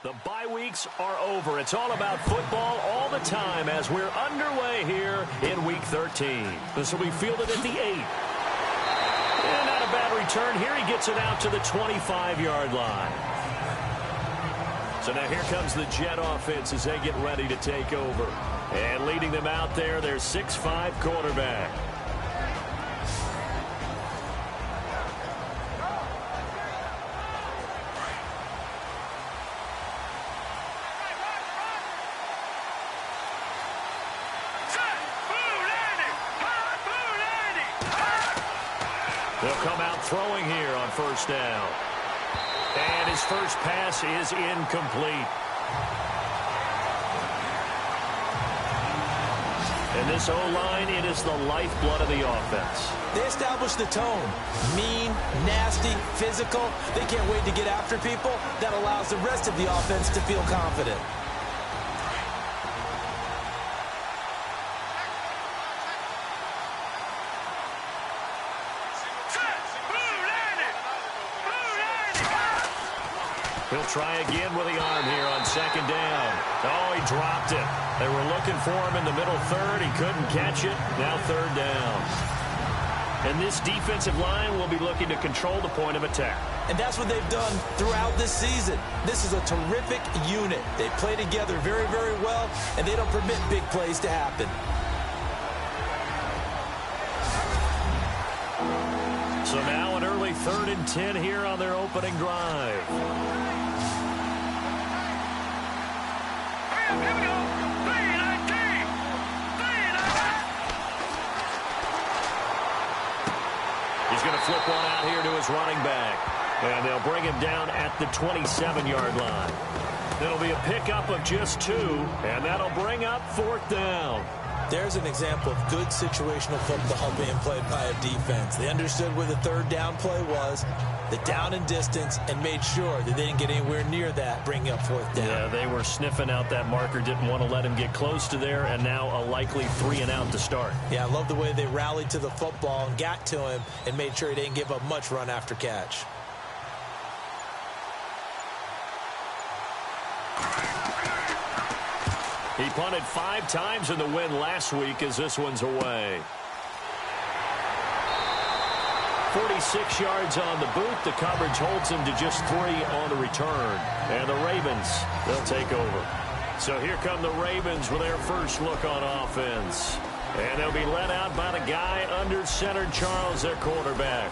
The bye weeks are over. It's all about football all the time as we're underway here in Week 13. This will be fielded at the 8. And not a bad return here. He gets it out to the 25-yard line. So now here comes the Jet offense as they get ready to take over. And leading them out there, their 6'5" quarterback. They'll come out throwing here on first down. And his first pass is incomplete. And this O-line, it is the lifeblood of the offense. They establish the tone. Mean, nasty, physical. They can't wait to get after people. That allows the rest of the offense to feel confident. He'll try again with the arm here on second down. Oh, he dropped it. They were looking for him in the middle third. He couldn't catch it. Now third down. And this defensive line will be looking to control the point of attack. And that's what they've done throughout this season. This is a terrific unit. They play together very, very well, and they don't permit big plays to happen. So now an early 3rd and 10 here on their opening drive. He's going to flip one out here to his running back. And they'll bring him down at the 27-yard line. It'll be a pickup of just 2, and that'll bring up 4th down. There's an example of good situational football being played by a defense. They understood where the third down play was, the down and distance, and made sure that they didn't get anywhere near that, bringing up 4th down. Yeah, they were sniffing out that marker, didn't want to let him get close to there, and now a likely 3 and out to start. Yeah, I love the way they rallied to the football and got to him and made sure he didn't give up much run after catch. He punted 5 times in the win last week as this one's away. 46 yards on the boot. The coverage holds him to just 3 on the return. And the Ravens, they'll take over. So here come the Ravens with their first look on offense. And they'll be led out by the guy under center, Charles, their quarterback.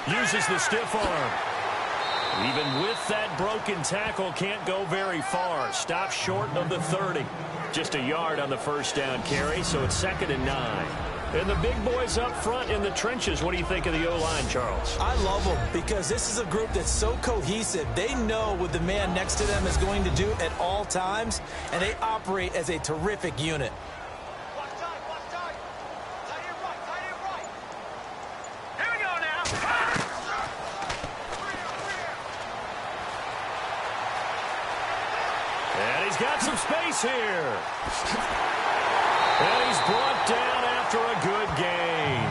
Uses the stiff arm. Even with that broken tackle, can't go very far. Stops short of the 30. Just a yard on the first down carry, so it's 2nd and 9. And the big boys up front in the trenches. What do you think of the O-line, Charles? I love them because this is a group that's so cohesive. They know what the man next to them is going to do at all times, and they operate as a terrific unit. Got some space here. And he's brought down after a good gain.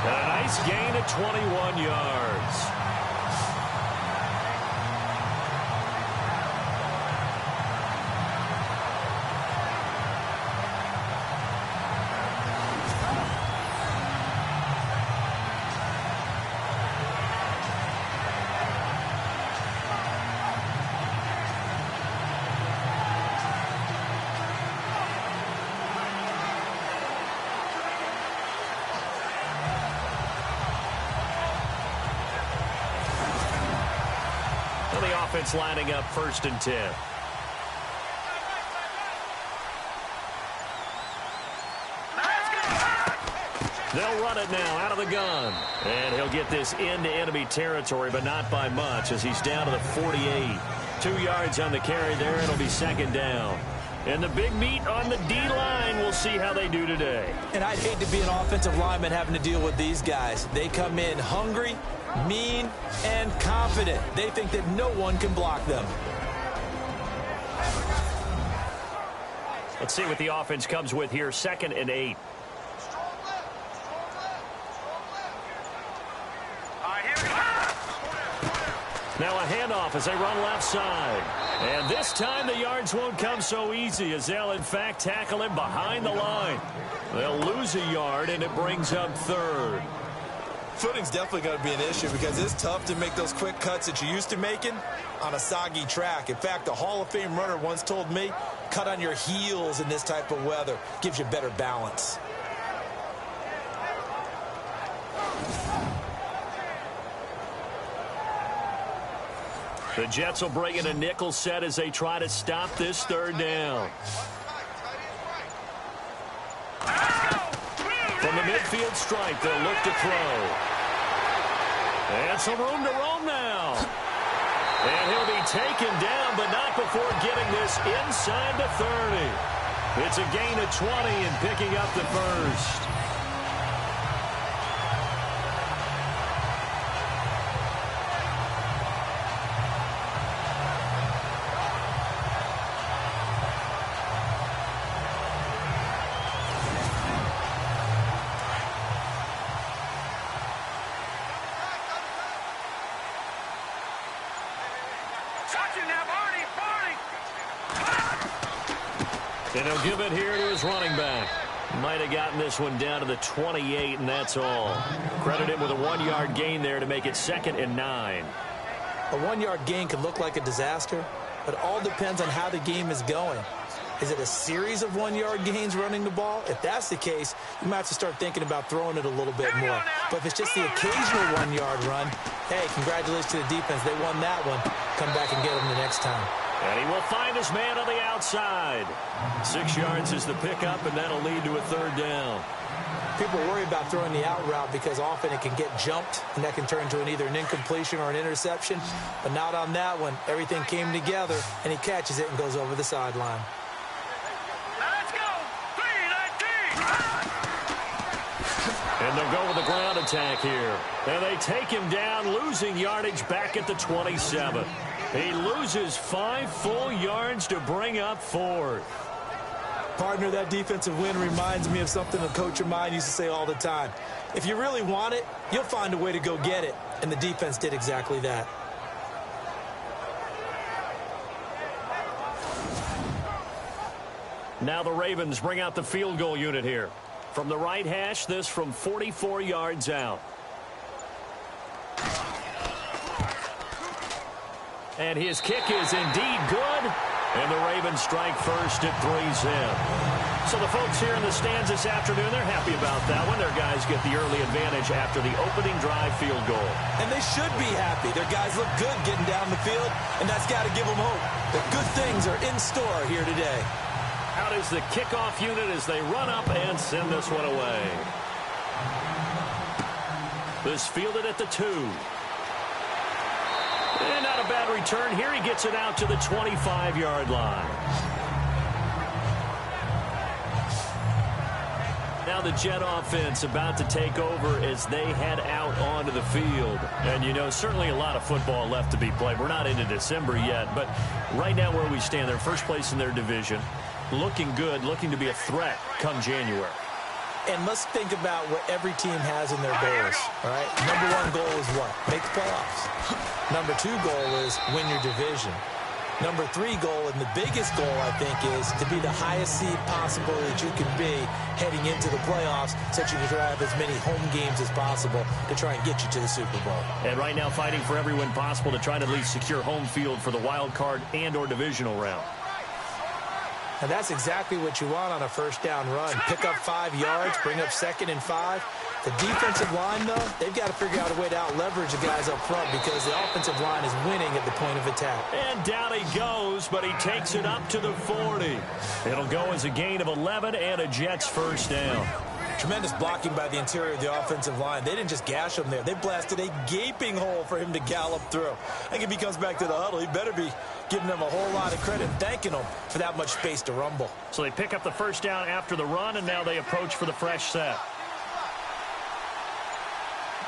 And a nice gain of 21 yards. Offense lining up 1st and 10. They'll run it now out of the gun. And he'll get this into enemy territory, but not by much as he's down to the 48. 2 yards on the carry there. It'll be 2nd down. And the big meat on the D-line, we'll see how they do today. And I'd hate to be an offensive lineman having to deal with these guys. They come in hungry, mean, and confident. They think that no one can block them. Let's see what the offense comes with here. 2nd and 8. Now a handoff as they run left side. And this time the yards won't come so easy as they'll, in fact, tackle him behind the line. They'll lose a yard, and it brings up 3rd. Footing's definitely going to be an issue because it's tough to make those quick cuts that you're used to making on a soggy track. In fact, a Hall of Fame runner once told me, cut on your heels in this type of weather. Gives you better balance. The Jets will bring in a nickel set as they try to stop this 3rd down. From the midfield stripe, they'll look to throw. And some room to roam now. And he'll be taken down, but not before getting this inside the 30. It's a gain of 20 and picking up the 1st. And he'll give it here to his running back. Might have gotten this one down to the 28, and that's all. Credit him with a 1-yard gain there to make it 2nd and 9. A 1-yard gain can look like a disaster, but it all depends on how the game is going. Is it a series of 1-yard gains running the ball? If that's the case, you might have to start thinking about throwing it a little bit more. But if it's just the occasional 1-yard run, hey, congratulations to the defense. They won that one. Come back and get them the next time. And he will find his man on the outside. 6 yards is the pickup, and that'll lead to a 3rd down. People worry about throwing the out route because often it can get jumped, and that can turn into either an incompletion or an interception. But not on that one. Everything came together, and he catches it and goes over the sideline. And they'll go with the ground attack here. And they take him down, losing yardage back at the 27. He loses 5 full yards to bring up 4th. Partner, that defensive win reminds me of something a coach of mine used to say all the time. If you really want it, you'll find a way to go get it. And the defense did exactly that. Now the Ravens bring out the field goal unit here. From the right hash, this from 44 yards out. And his kick is indeed good. And the Ravens strike first at 3-zip. So the folks here in the stands this afternoon, they're happy about that one. Their guys get the early advantage after the opening drive field goal. And they should be happy. Their guys look good getting down the field, and that's got to give them hope. The good things are in store here today. Out is the kickoff unit as they run up and send this one away. This fielded at the 2. And not a bad return here. He gets it out to the 25-yard line. Now the Jet offense about to take over as they head out onto the field. And, you know, certainly a lot of football left to be played. We're not into December yet, but right now where we stand, they're first place in their division. Looking good, looking to be a threat come January. And let's think about what every team has in their goals, all right? Number 1 goal is what? Make the playoffs. Number 2 goal is win your division. Number 3 goal, and the biggest goal, I think, is to be the highest seed possible that you can be heading into the playoffs so that you can try to have as many home games as possible to try and get you to the Super Bowl. And right now fighting for every win possible to try to at least secure home field for the wild card and or divisional round. And that's exactly what you want on a first down run. Pick up 5 yards, bring up 2nd and 5. The defensive line, though, they've got to figure out a way to out-leverage the guys up front because the offensive line is winning at the point of attack. And down he goes, but he takes it up to the 40. It'll go as a gain of 11 and a Jets first down. Tremendous blocking by the interior of the offensive line. They didn't just gash him there. They blasted a gaping hole for him to gallop through. I think if he comes back to the huddle, he better be giving them a whole lot of credit and thanking them for that much space to rumble. So they pick up the first down after the run, and now they approach for the fresh set.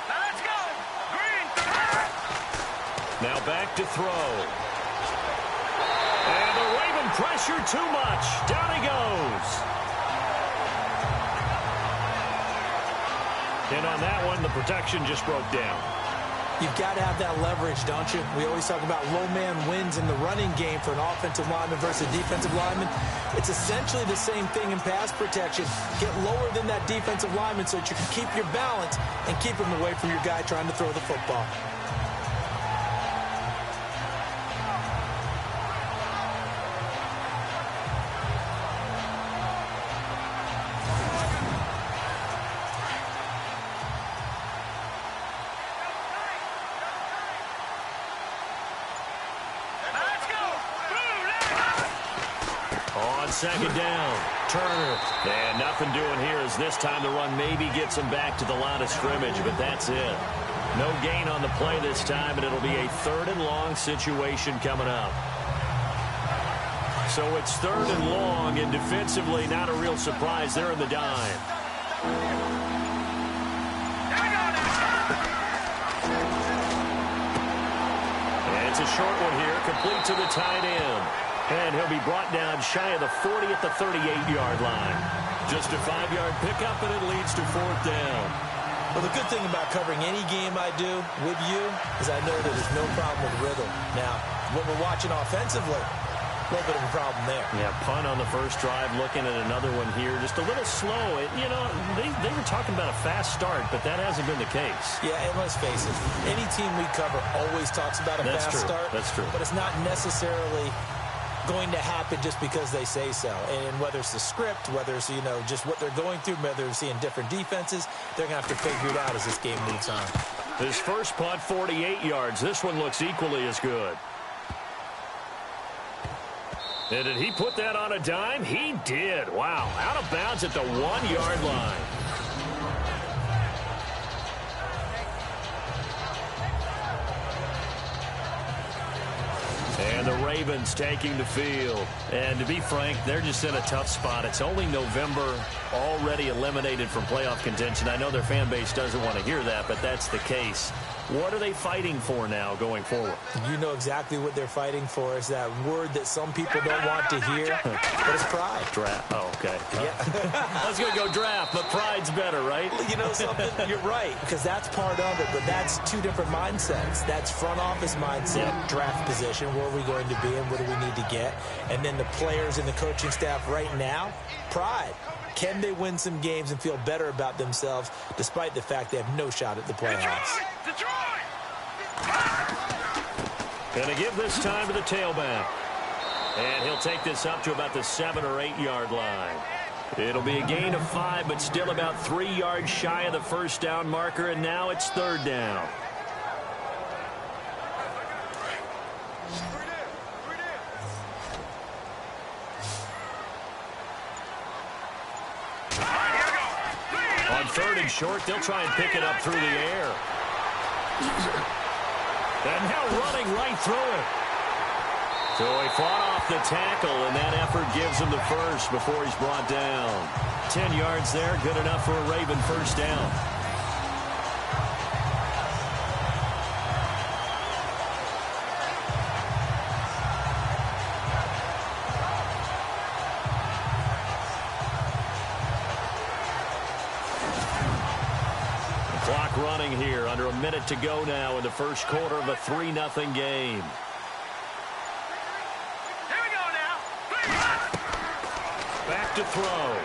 Let's go! Green! Now back to throw. And the Raven pressure too much. Down he goes. And on that one, the protection just broke down. You've got to have that leverage, don't you? We always talk about low man wins in the running game for an offensive lineman versus a defensive lineman. It's essentially the same thing in pass protection. Get lower than that defensive lineman so that you can keep your balance and keep him away from your guy trying to throw the football. Second down. Turner. And nothing doing here as this time the run maybe gets him back to the line of scrimmage, but that's it. No gain on the play this time, and it'll be a 3rd and long situation coming up. So it's 3rd and long, and defensively not a real surprise. They're in the dime. And it's a short one here, complete to the tight end. And he'll be brought down shy of the 40 at the 38-yard line. Just a 5-yard pickup, and it leads to 4th down. Well, the good thing about covering any game I do with you is I know that there's no problem with rhythm. Now, what we're watching offensively, a little bit of a problem there. Yeah, punt on the first drive, looking at another one here. Just a little slow. You know, they were talking about a fast start, but that hasn't been the case. Yeah, and let's face it, any team we cover always talks about a fast start. That's true. But it's not necessarily going to happen just because they say so. And whether it's the script, whether it's, you know, just what they're going through, whether they're seeing different defenses, they're going to have to figure it out as this game moves on. His first punt, 48 yards. This one looks equally as good. And did he put that on a dime? He did. Wow. Out of bounds at the 1-yard line. And the Ravens taking the field. And to be frank, they're just in a tough spot. It's only November, already eliminated from playoff contention. I know their fan base doesn't want to hear that, but that's the case. What are they fighting for now going forward? You know exactly what they're fighting for. Is that word that some people don't want to hear, but it's pride. Draft. Oh, okay. Yeah. I was going to go draft, but pride's better, right? You know something? You're right, because that's part of it, but that's two different mindsets. That's front office mindset, draft position, where are we going to be and what do we need to get? And then the players and the coaching staff right now, pride. Can they win some games and feel better about themselves despite the fact they have no shot at the playoffs? Going to give this time to the tailback. And he'll take this up to about the 7 or 8 yard line. It'll be a gain of 5, but still about 3 yards shy of the first down marker, and now it's 3rd down. On 3rd and short, they'll try and pick it up through the air. And now running right through it. So he fought off the tackle, and that effort gives him the first before he's brought down. 10 yards there, good enough for a Raven first down. Clock running here, under a minute to go now in the first quarter of a 3-0 game. Here we go now. Back to throw.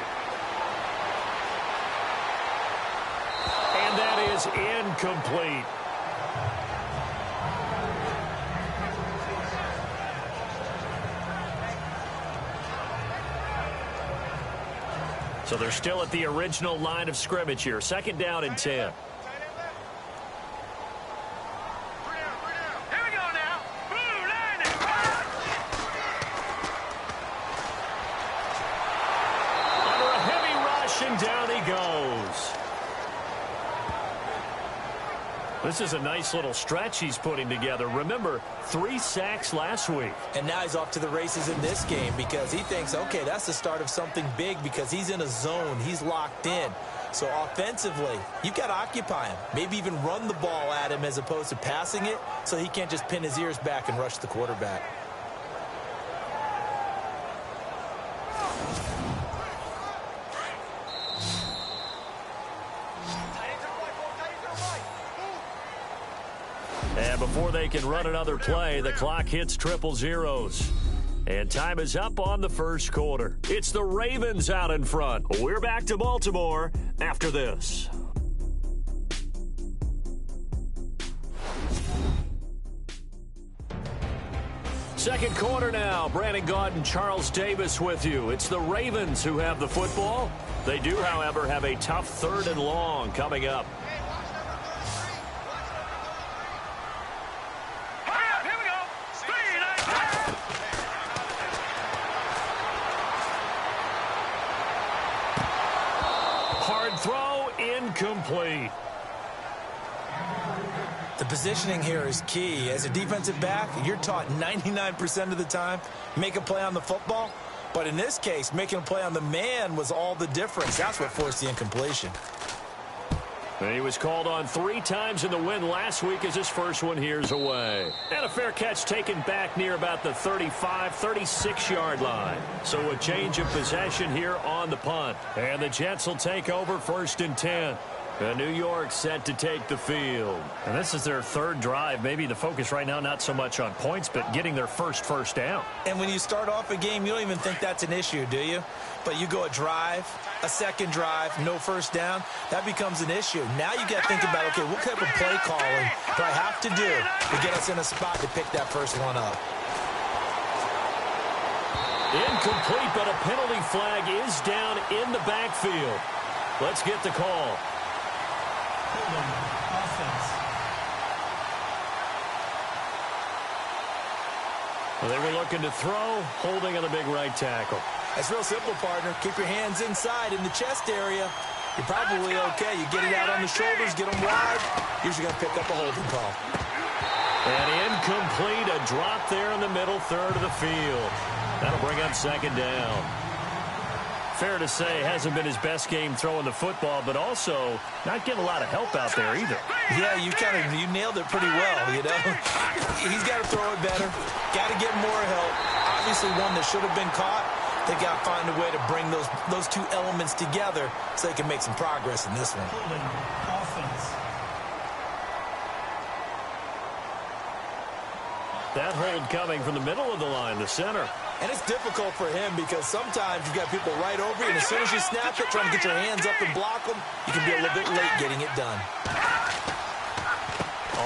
And that is incomplete. So they're still at the original line of scrimmage here. 2nd down and 10. Down he goes. This is a nice little stretch he's putting together. Remember, 3 sacks last week. And now he's off to the races in this game because he thinks, okay, that's the start of something big because he's in a zone. He's locked in. So offensively, you've got to occupy him. Maybe even run the ball at him as opposed to passing it so he can't just pin his ears back and rush the quarterback. And before they can run another play, the clock hits triple zeros. And time is up on the first quarter. It's the Ravens out in front. We're back to Baltimore after this. Second quarter now. Brandon Gaudin and Charles Davis with you. It's the Ravens who have the football. They do, however, have a tough third and long coming up. Hard throw, incomplete. The positioning here is key. As a defensive back, you're taught 99% of the time, make a play on the football. But in this case, making a play on the man was all the difference. That's what forced the incompletion. And he was called on 3 times in the win last week as his first one here's away. And a fair catch taken back near about the 35, 36-yard line. So a change of possession here on the punt. And the Jets will take over 1st and 10. And New York set to take the field. And this is their third drive. Maybe the focus right now not so much on points, but getting their first down. And when you start off a game, you don't even think that's an issue, do you? But you go a drive, a second drive, no first down, that becomes an issue. Now you got to think about, okay, what type of play calling do I have to do to get us in a spot to pick that first one up? Incomplete, but a penalty flag is down in the backfield. Let's get the call. Well, they were looking to throw, holding on the big right tackle. That's real simple, partner. Keep your hands inside in the chest area. You're probably okay. You get it out on the shoulders, get them wide. Usually going to pick up a holding call. And incomplete, a drop there in the middle third of the field. That'll bring up 2nd down. Fair to say, hasn't been his best game throwing the football, but also not getting a lot of help out there either. Yeah, you nailed it pretty well, you know. He's got to throw it better, got to get more help. Obviously one that should have been caught. They got to find a way to bring those two elements together so they can make some progress in this one. That hold coming from the middle of the line, the center. And it's difficult for him because sometimes you've got people right over you, and as soon as you snap it, trying to get your hands up and block them, you can be a little bit late getting it done.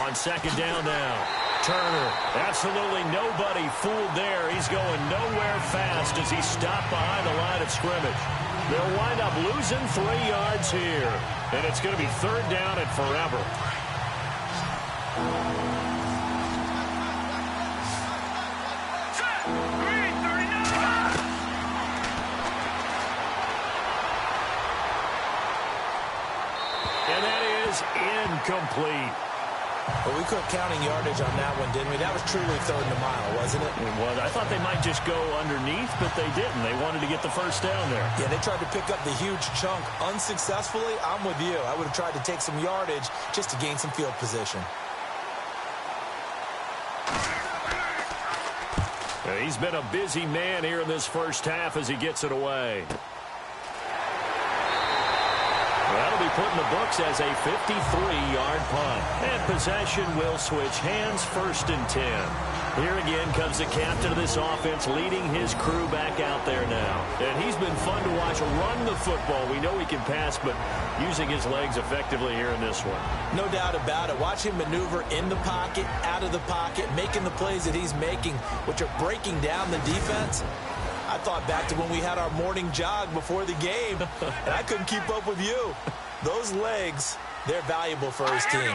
On 2nd down now, Turner, absolutely nobody fooled there. He's going nowhere fast as he stopped behind the line of scrimmage. They'll wind up losing 3 yards here, and it's going to be 3rd down and forever. Incomplete. Well, we quit counting yardage on that one, didn't we? That was truly 3rd and a mile, wasn't it? It was. I thought they might just go underneath, but they didn't. They wanted to get the 1st down there. Yeah, they tried to pick up the huge chunk unsuccessfully. I'm with you. I would have tried to take some yardage just to gain some field position. He's been a busy man here in this first half as he gets it away. That'll be put in the books as a 53-yard punt. And possession will switch hands, 1st and 10. Here again comes the captain of this offense leading his crew back out there now. And he's been fun to watch run the football. We know he can pass, but using his legs effectively here in this one. No doubt about it. Watch him maneuver in the pocket, out of the pocket, making the plays that he's making, which are breaking down the defense. I thought back to when we had our morning jog before the game, and I couldn't keep up with you. Those legs, they're valuable for his team.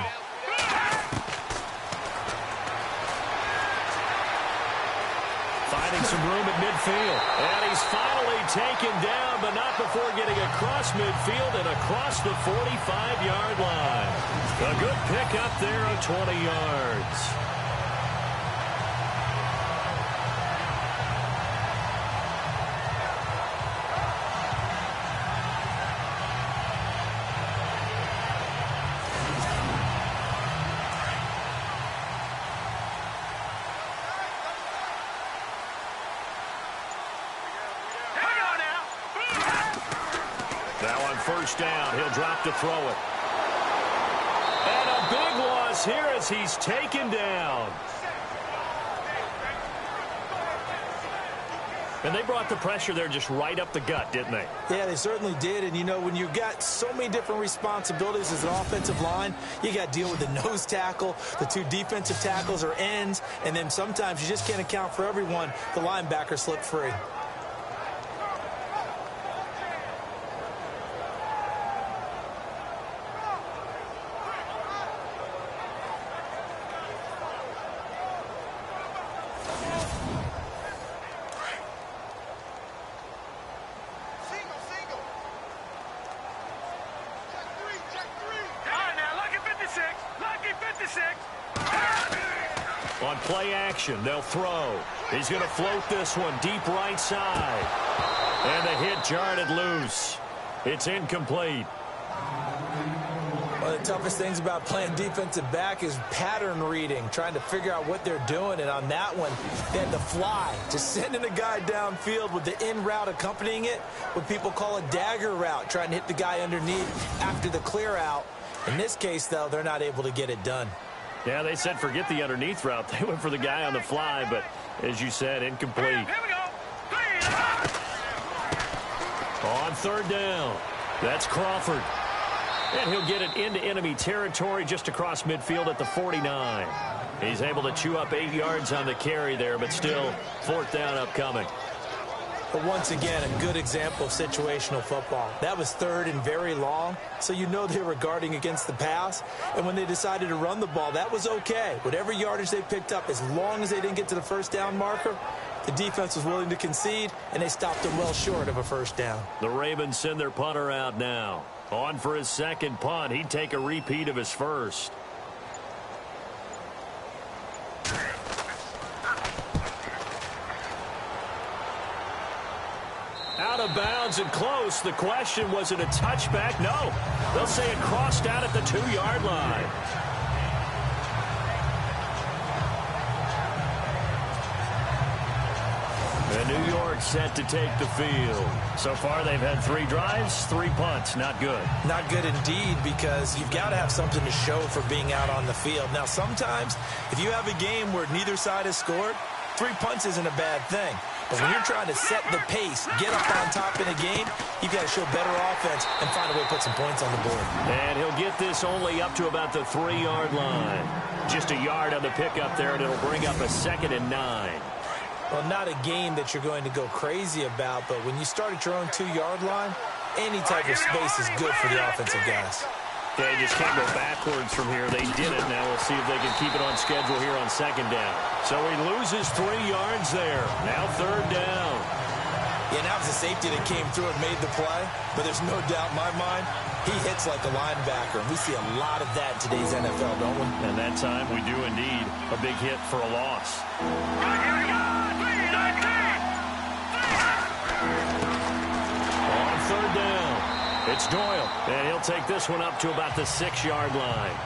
Finding some room at midfield. And he's finally taken down, but not before getting across midfield and across the 45-yard line. A good pickup there of 20 yards. Now on 1st down, he'll drop to throw it. And a big loss loss here as he's taken down. And they brought the pressure there just right up the gut, didn't they? Yeah, they certainly did. And, you know, when you've got so many different responsibilities as an offensive line, you got to deal with the nose tackle, the two defensive tackles or ends, and then sometimes you just can't account for everyone. The linebacker slipped free. On play action, they'll throw. He's going to float this one deep right side. And the hit jarred it loose. It's incomplete. One of the toughest things about playing defensive back is pattern reading, trying to figure out what they're doing. And on that one, they had to fly, just sending a guy downfield with the in route accompanying it, what people call a dagger route, trying to hit the guy underneath after the clear out. In this case, though, they're not able to get it done. Yeah, they said forget the underneath route. They went for the guy on the fly, but as you said, incomplete. Here we go. On third down, that's Crawford. And he'll get it into enemy territory just across midfield at the 49. He's able to chew up 8 yards on the carry there, but still fourth down upcoming. But once again, a good example of situational football. That was third and very long, so you know they were guarding against the pass. And when they decided to run the ball, that was okay. Whatever yardage they picked up, as long as they didn't get to the first down marker, the defense was willing to concede, and they stopped them well short of a first down. The Ravens send their punter out now. On for his second punt. He'd take a repeat of his first. Out of bounds and close. The question, was it a touchback? No. They'll say it crossed out at the 2-yard line. And New York set to take the field. So far they've had 3 drives, 3 punts. Not good. Not good indeed, because you've got to have something to show for being out on the field. Now, sometimes if you have a game where neither side has scored, 3 punts isn't a bad thing. But when you're trying to set the pace, get up on top in a game, you've got to show better offense and find a way to put some points on the board. And he'll get this only up to about the 3-yard line. Just a yard on the pickup there, and it'll bring up a 2nd and 9. Well, not a game that you're going to go crazy about, but when you start at your own 2-yard line, any type of space is good for the offensive guys. They just can't go backwards from here. They did it. Now we'll see if they can keep it on schedule here on 2nd down. So he loses 3 yards there. Now 3rd down. Yeah, that was a safety that came through and made the play, but there's no doubt in my mind he hits like a linebacker. We see a lot of that in today's NFL, don't we? And that time we do indeed. A big hit for a loss. On 3rd down, it's Doyle, and he'll take this one up to about the 6-yard line.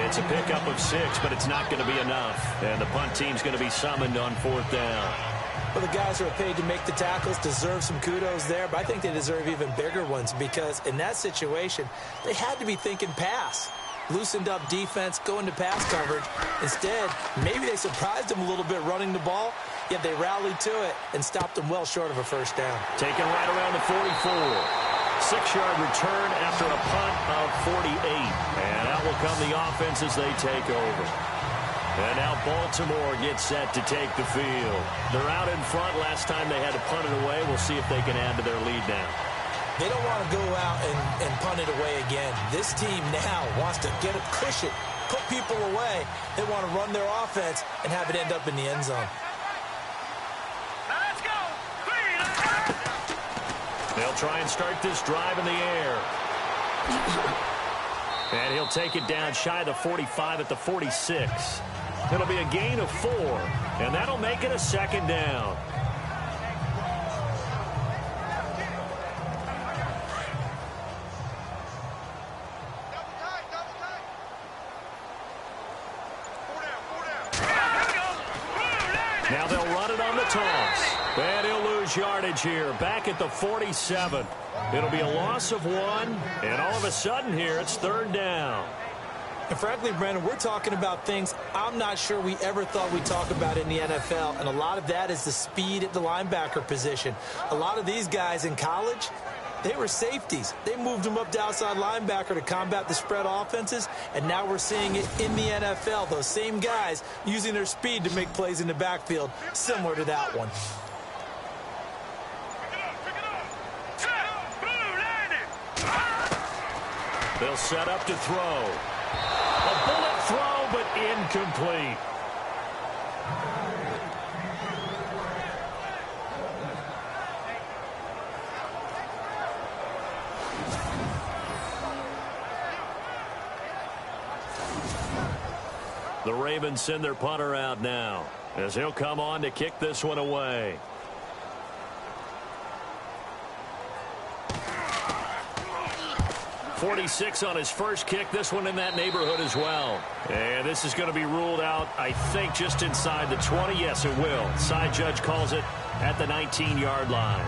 It's a pickup of 6, but it's not going to be enough. And the punt team's going to be summoned on 4th down. Well, the guys who are paid to make the tackles deserve some kudos there, but I think they deserve even bigger ones because in that situation, they had to be thinking pass. Loosened up defense, going to pass coverage. Instead, maybe they surprised them a little bit running the ball, yet they rallied to it and stopped them well short of a first down. Taken right around the 44. 6-yard return after a punt of 48. And out will come the offense as they take over. And now Baltimore gets set to take the field. They're out in front. Last time they had to punt it away. We'll see if they can add to their lead now. They don't want to go out and punt it away again. This team now wants to get a cushion, put people away. They want to run their offense and have it end up in the end zone. Let's go. They'll try and start this drive in the air. And he'll take it down shy of the 45 at the 46. It'll be a gain of 4, and that'll make it a 2nd down. Now they'll run it on the toss. And he'll lose yardage here, back at the 47. It'll be a loss of 1, and all of a sudden here, it's 3rd down. And frankly, Brandon, we're talking about things I'm not sure we ever thought we'd talk about in the NFL, and a lot of that is the speed at the linebacker position. A lot of these guys in college, they were safeties. They moved them up to outside linebacker to combat the spread offenses, and now we're seeing it in the NFL. Those same guys using their speed to make plays in the backfield, similar to that one. They'll set up to throw. A bullet throw, but incomplete. The Ravens send their punter out now, as he'll come on to kick this one away. .46 on his first kick. This one in that neighborhood as well. And this is going to be ruled out, I think, just inside the 20. Yes, it will. Side judge calls it at the 19-yard line.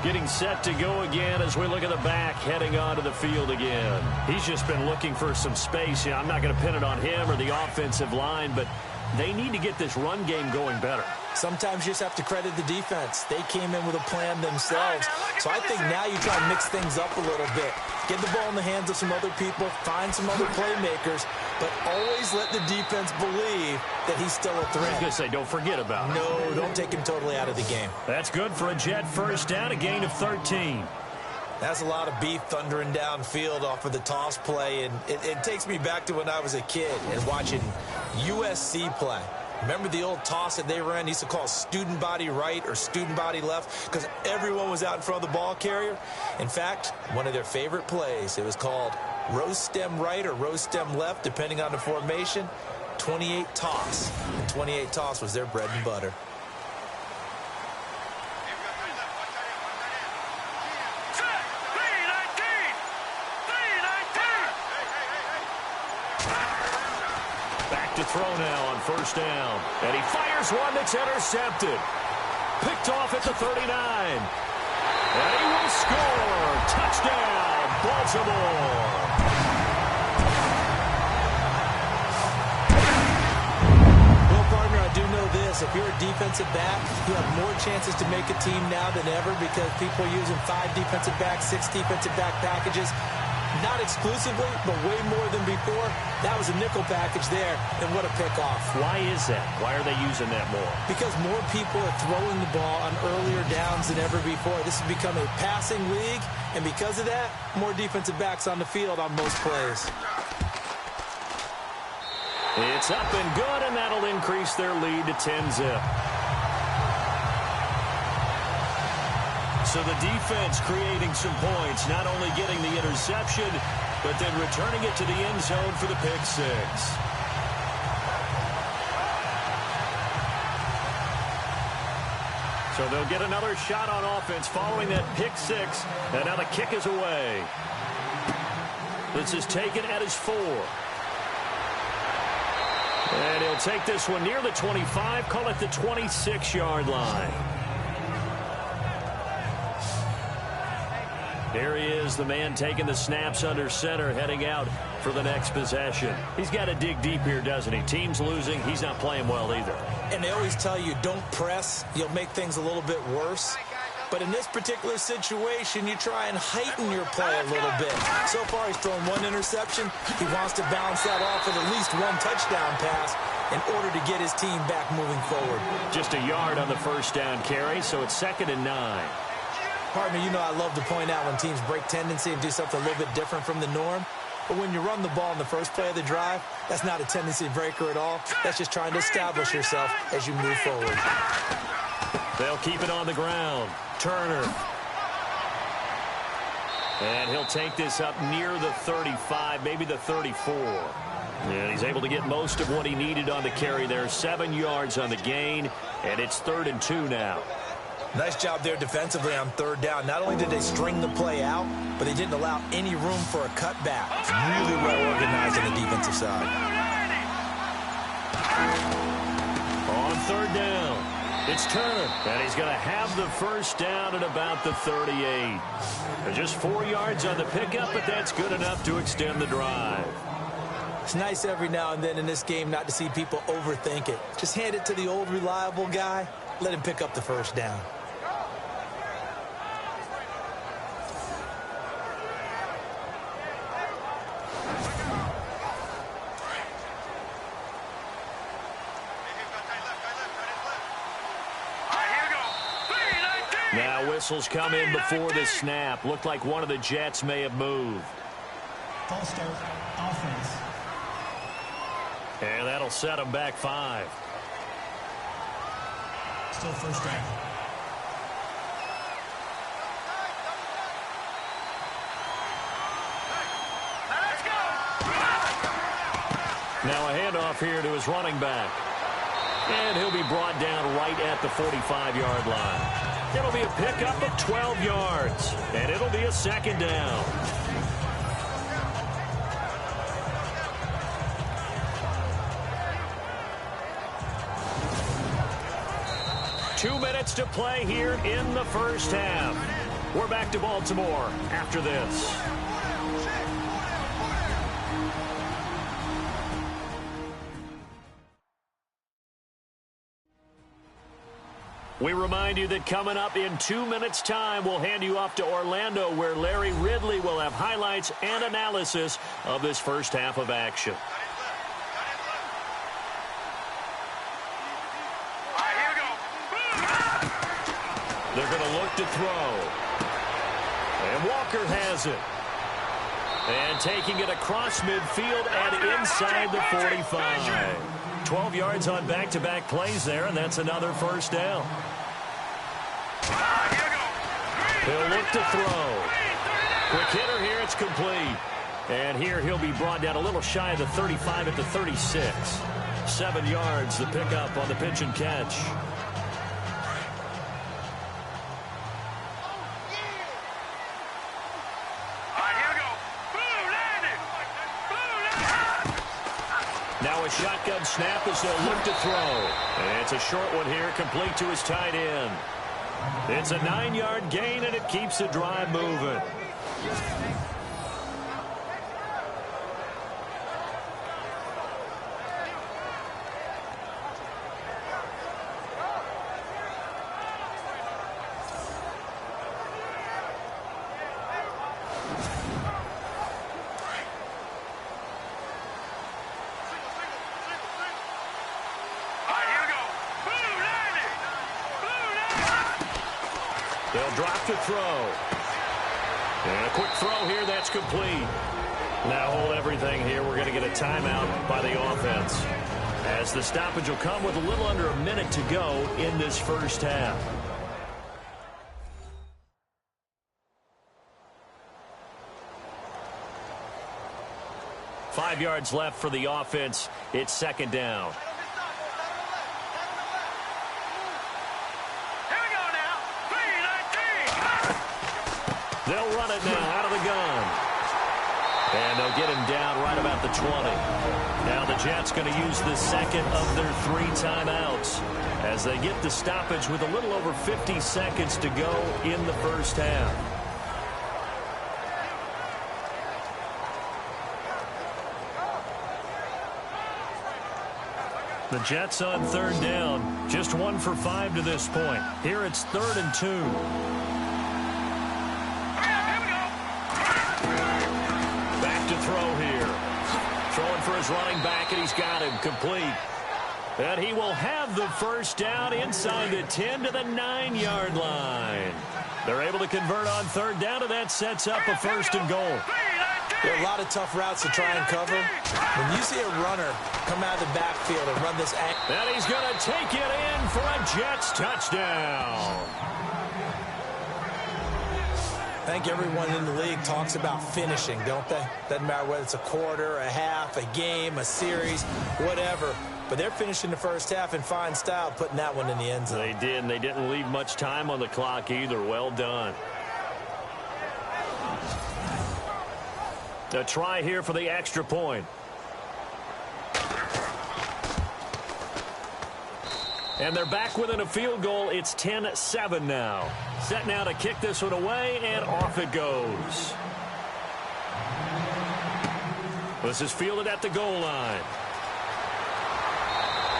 Getting set to go again as we look at the back heading onto the field again. He's just been looking for some space. I'm not going to pin it on him or the offensive line, but they need to get this run game going better. Sometimes you just have to credit the defense. They came in with a plan themselves. So I think now you try to mix things up a little bit. Get the ball in the hands of some other people, find some other playmakers, but always let the defense believe that he's still a threat. I was going to say, don't forget about him. No, don't take him totally out of the game. That's good for a Jet first down, a gain of 13. That's a lot of beef thundering downfield off of the toss play, and it takes me back to when I was a kid and watching USC play. Remember the old toss that they ran? They used to call student body right or student body left because everyone was out in front of the ball carrier. In fact, one of their favorite plays, it was called rose stem right or rose stem left, depending on the formation. 28 toss. And 28 toss was their bread and butter. To throw now on first down. And he fires one that's intercepted. Picked off at the 39. And he will score. Touchdown, Baltimore. Well, partner, I do know this. If you're a defensive back, you have more chances to make a team now than ever because people are using 5 defensive backs, 6 defensive back packages. Not exclusively, but way more than before. That was a nickel package there, and what a pickoff. Why is that? Why are they using that more? Because more people are throwing the ball on earlier downs than ever before. This has become a passing league, and because of that, more defensive backs on the field on most plays. It's up and good, and that'll increase their lead to 10-zip. So the defense creating some points, not only getting the interception, but then returning it to the end zone for the pick six. So they'll get another shot on offense following that pick six, and now the kick is away. This is taken at his 4. And he'll take this one near the 25, call it the 26-yard line. Here he is, the man taking the snaps under center, heading out for the next possession. He's got to dig deep here, doesn't he? Team's losing. He's not playing well either. And they always tell you, don't press. You'll make things a little bit worse. But in this particular situation, you try and heighten your play a little bit. So far, he's thrown 1 interception. He wants to balance that off with at least 1 touchdown pass in order to get his team back moving forward. Just a yard on the first down carry, so it's 2nd and 9. Partner, you know I love to point out when teams break tendency and do something a little bit different from the norm. But when you run the ball in the first play of the drive, that's not a tendency breaker at all. That's just trying to establish yourself as you move forward. They'll keep it on the ground. Turner. And he'll take this up near the 35, maybe the 34. And he's able to get most of what he needed on the carry there. 7 yards on the gain, and it's 3rd and 2 now. Nice job there defensively on 3rd down. Not only did they string the play out, but they didn't allow any room for a cutback. It's really well organized on the defensive side. On 3rd down, it's Turner, and he's going to have the first down at about the 38. Just 4 yards on the pickup, but that's good enough to extend the drive. It's nice every now and then in this game not to see people overthink it. Just hand it to the old reliable guy. Let him pick up the first down. Now whistles come in before the snap. Looked like one of the Jets may have moved. False start, offense. And that'll set them back 5. Still first down. Now a handoff here to his running back. And he'll be brought down right at the 45-yard line. It'll be a pickup of 12 yards. And it'll be a second down. Two minutes to play here in the first half. We're back to Baltimore after this. We remind you that coming up in 2 minutes' time, we'll hand you off to Orlando, where Larry Ridley will have highlights and analysis of this first half of action. They're going to look to throw. And Walker has it. And taking it across midfield and inside the 45. 12 yards on back-to-back plays there, and that's another first down. He'll look to throw. Quick hitter here, it's complete. And here he'll be brought down a little shy of the 35 at the 36. 7 yards the pickup on the pitch and catch. Now a shotgun snap as they'll look to throw. And it's a short one here, complete to his tight end. It's a 9-yard gain, and it keeps the drive moving. They'll drop to throw. And a quick throw here, that's complete. Now hold everything here. We're going to get a timeout by the offense, as the stoppage will come with a little under a minute to go in this first half. Five yards left for the offense. It's second down. They'll run it now out of the gun. And they'll get him down right about the 20. Now the Jets going to use the second of their 3 timeouts as they get the stoppage with a little over 50 seconds to go in the first half. The Jets on third down. Just 1 for 5 to this point. Here it's 3rd and 2. Throw here. Throwing for his running back, and he's got him complete. And he will have the first down inside the 10 to the 9-yard line. They're able to convert on third down, and that sets up a 1st and goal. There are a lot of tough routes to try and cover. When you see a runner come out of the backfield and run this angle. And he's going to take it in for a Jets touchdown. I think everyone in the league talks about finishing, don't they? Doesn't matter whether it's a quarter, a half, a game, a series, whatever. But they're finishing the first half in fine style, putting that one in the end zone. They did, and they didn't leave much time on the clock either. Well done. A try here for the extra point. And they're back within a field goal. It's 10-7 now. Set now to kick this one away, and off it goes. This is fielded at the goal line.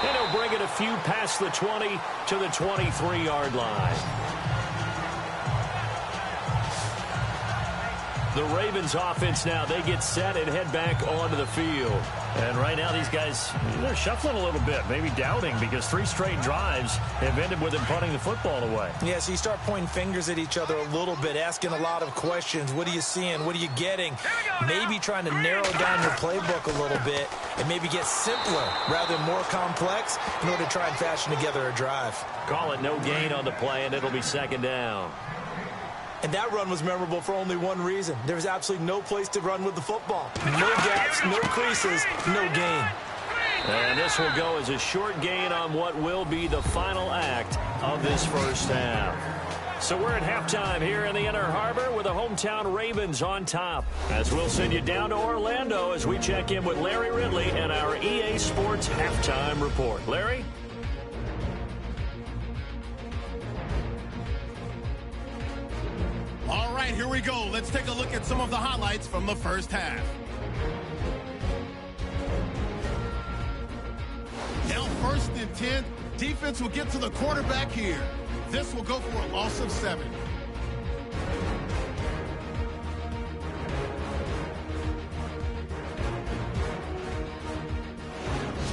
And he'll bring it a few past the 20 to the 23-yard line. The Ravens offense now, they get set and head back onto the field. And right now these guys, they're shuffling a little bit, maybe doubting, because 3 straight drives have ended with them punting the football away. Yeah, so you start pointing fingers at each other a little bit, asking a lot of questions. What are you seeing? What are you getting? Maybe trying to narrow down your playbook a little bit and maybe get simpler rather than more complex in order to try and fashion together a drive. Call it no gain on the play, and it'll be second down. And that run was memorable for only one reason. There was absolutely no place to run with the football. No gaps, no creases, no gain. And this will go as a short gain on what will be the final act of this first half. So we're at halftime here in the Inner Harbor with the hometown Ravens on top. As we'll send you down to Orlando as we check in with Larry Ridley and our EA Sports Halftime Report. Larry? All right, here we go. Let's take a look at some of the highlights from the first half. Now 1st and 10. Defense will get to the quarterback here. This will go for a loss of 7.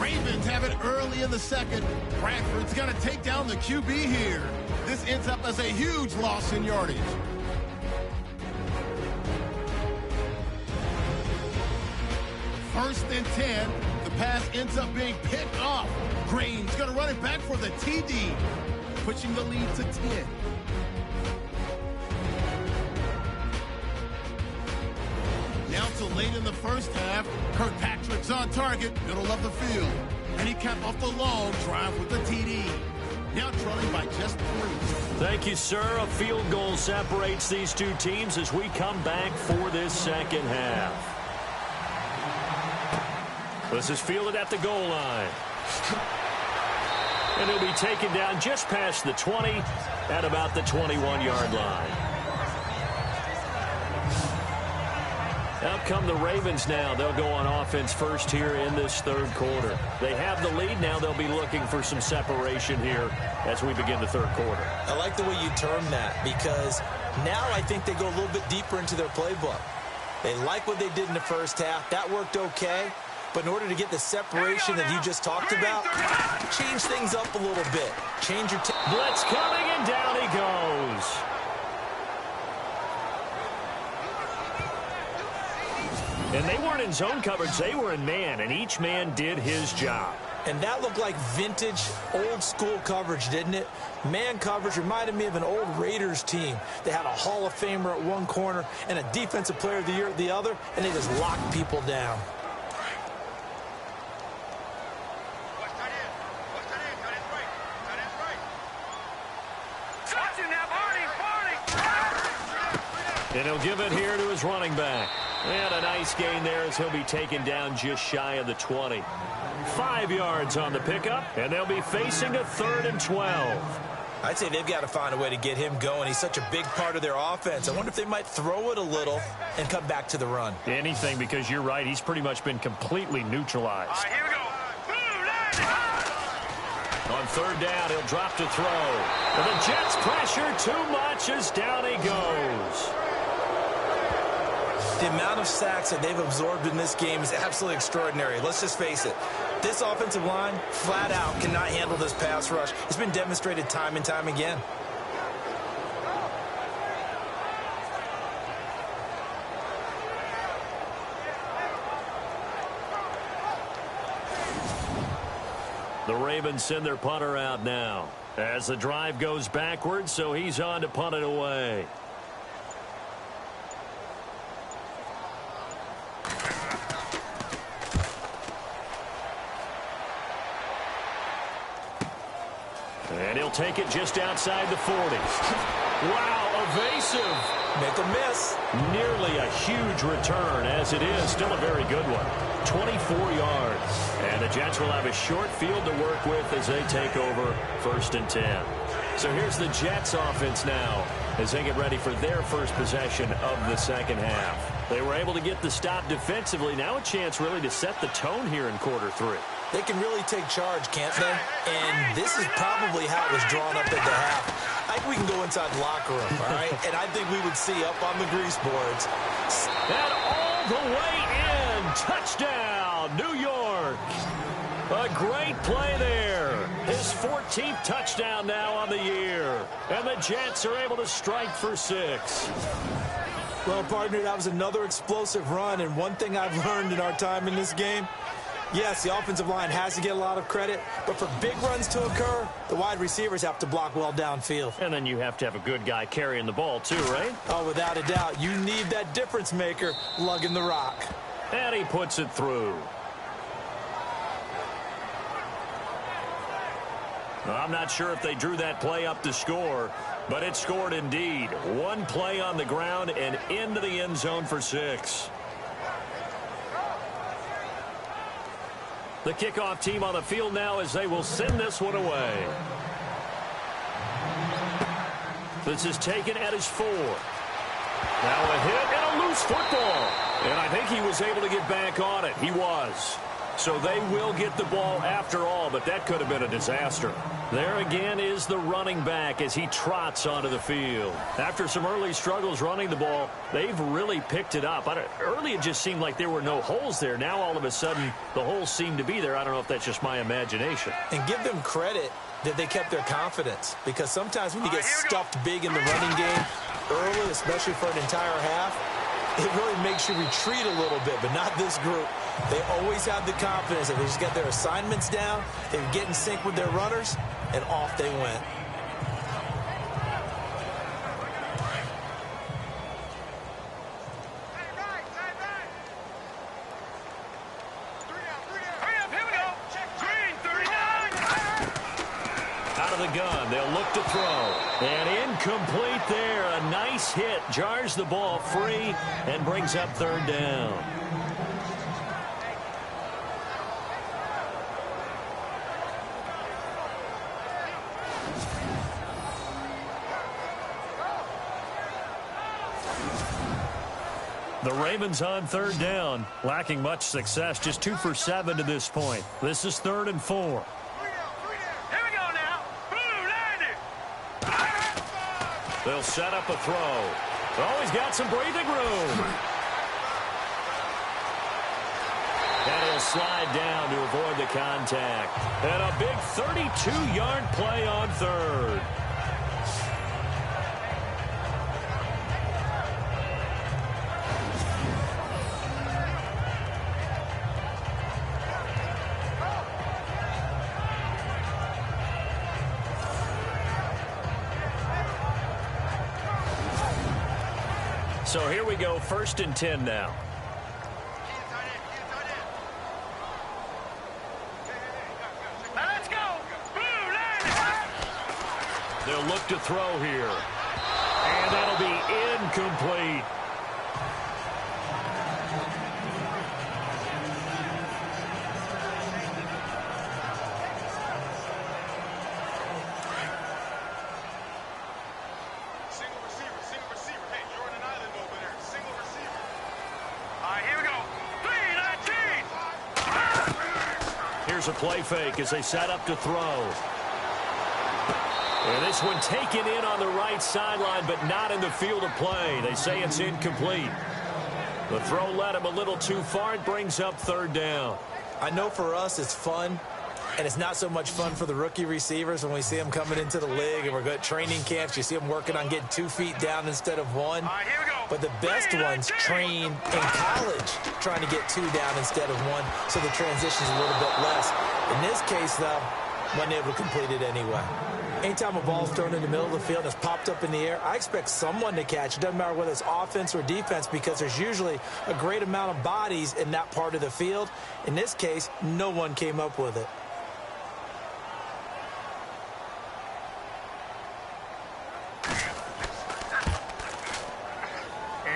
Ravens have it early in the second. Bradford's going to take down the QB here. This ends up as a huge loss in yardage. First and 10. The pass ends up being picked off. Green's going to run it back for the TD, pushing the lead to 10. Now to late in the first half, Kirkpatrick's on target, middle of the field. And he capped off the long drive with the TD. Now trailing by just 3. Thank you, sir. A field goal separates these two teams as we come back for this second half. This is fielded at the goal line. And he'll be taken down just past the 20 at about the 21-yard line. Out come the Ravens now. They'll go on offense first here in this third quarter. They have the lead. Now they'll be looking for some separation here as we begin the third quarter. I like the way you term that, because now I think they go a little bit deeper into their playbook. They like what they did in the first half. That worked okay. But in order to get the separation that you just talked about, change things up a little bit. Change your... Blitz coming, and down he goes. And they weren't in zone coverage. They were in man, and each man did his job. And that looked like vintage, old-school coverage, didn't it? Man coverage reminded me of an old Raiders team. They had a Hall of Famer at one corner and a Defensive Player of the Year at the other, and they just locked people down. And he'll give it here to his running back. And a nice gain there as he'll be taken down just shy of the 20. 5 yards on the pickup, and they'll be facing a 3rd and 12. I'd say they've got to find a way to get him going. He's such a big part of their offense. I wonder if they might throw it a little and come back to the run. Anything, because you're right. He's pretty much been completely neutralized. All right, here we go. On 3rd down, he'll drop to throw. And the Jets pressure too much as down he goes. The amount of sacks that they've absorbed in this game is absolutely extraordinary. Let's just face it. This offensive line, flat out, cannot handle this pass rush. It's been demonstrated time and time again. The Ravens send their punter out now as the drive goes backwards, so he's on to punt it away. And he'll take it just outside the 40. Wow, evasive. Make a miss. Nearly a huge return, as it is. Still a very good one. 24 yards. And the Jets will have a short field to work with as they take over 1st and 10. So here's the Jets offense now as they get ready for their first possession of the second half. They were able to get the stop defensively. Now a chance really to set the tone here in quarter 3. They can really take charge, can't they? And this is probably how it was drawn up at the half. I think we can go inside the locker room, all right? And I think we would see up on the grease boards. And all the way in. Touchdown, New York. A great play there. His 14th touchdown now on the year. And the Jets are able to strike for 6. Well, partner, that was another explosive run. And one thing I've learned in our time in this game, yes, the offensive line has to get a lot of credit, but for big runs to occur, the wide receivers have to block well downfield. And then you have to have a good guy carrying the ball too, right? Oh, without a doubt. You need that difference maker lugging the rock. And he puts it through. I'm not sure if they drew that play up to score, but it scored indeed. One play on the ground and into the end zone for 6. The kickoff team on the field now as they will send this one away. This is taken at his 4. Now a hit and a loose football. And I think he was able to get back on it. He was. So they will get the ball after all, but that could have been a disaster. There again is the running back as he trots onto the field. After some early struggles running the ball, they've really picked it up. Early it just seemed like there were no holes there. Now all of a sudden the holes seem to be there. I don't know if that's just my imagination. And give them credit that they kept their confidence, because sometimes when you get stuffed big in the running game early, especially for an entire half, it really makes you retreat a little bit, but not this group. They always have the confidence that they just get their assignments down, they get in sync with their runners, and off they went. Out of the gun, they'll look to throw. And incomplete there. A nice hit. Jars the ball free and brings up 3rd down. The Ravens on 3rd down, lacking much success, just 2 for 7 to this point. This is 3rd and 4. Here we go now. Boom, landed. They'll set up a throw. Oh, he's got some breathing room. And he'll slide down to avoid the contact. And a big 32-yard play on 3rd. So here we go, 1st and 10 now. Let's go. Boom, landed. They'll look to throw here. And that'll be incomplete. Single receiver. Hey, you're in an island over there. Single receiver. All right, here we go. 3-19. Here's a play fake as they set up to throw. And this one taken in on the right sideline, but not in the field of play. They say it's incomplete. The throw led him a little too far. It brings up 3rd down. I know for us it's fun, and it's not so much fun for the rookie receivers when we see them coming into the league and we're good training camps. You see them working on getting 2 feet down instead of 1. All right, here we go. But the best ones train in college trying to get 2 down instead of 1, so the transition's a little bit less. In this case, though, wasn't able to complete it anyway. Anytime a ball's thrown in the middle of the field and it's popped up in the air, I expect someone to catch. It doesn't matter whether it's offense or defense, because there's usually a great amount of bodies in that part of the field. In this case, no one came up with it.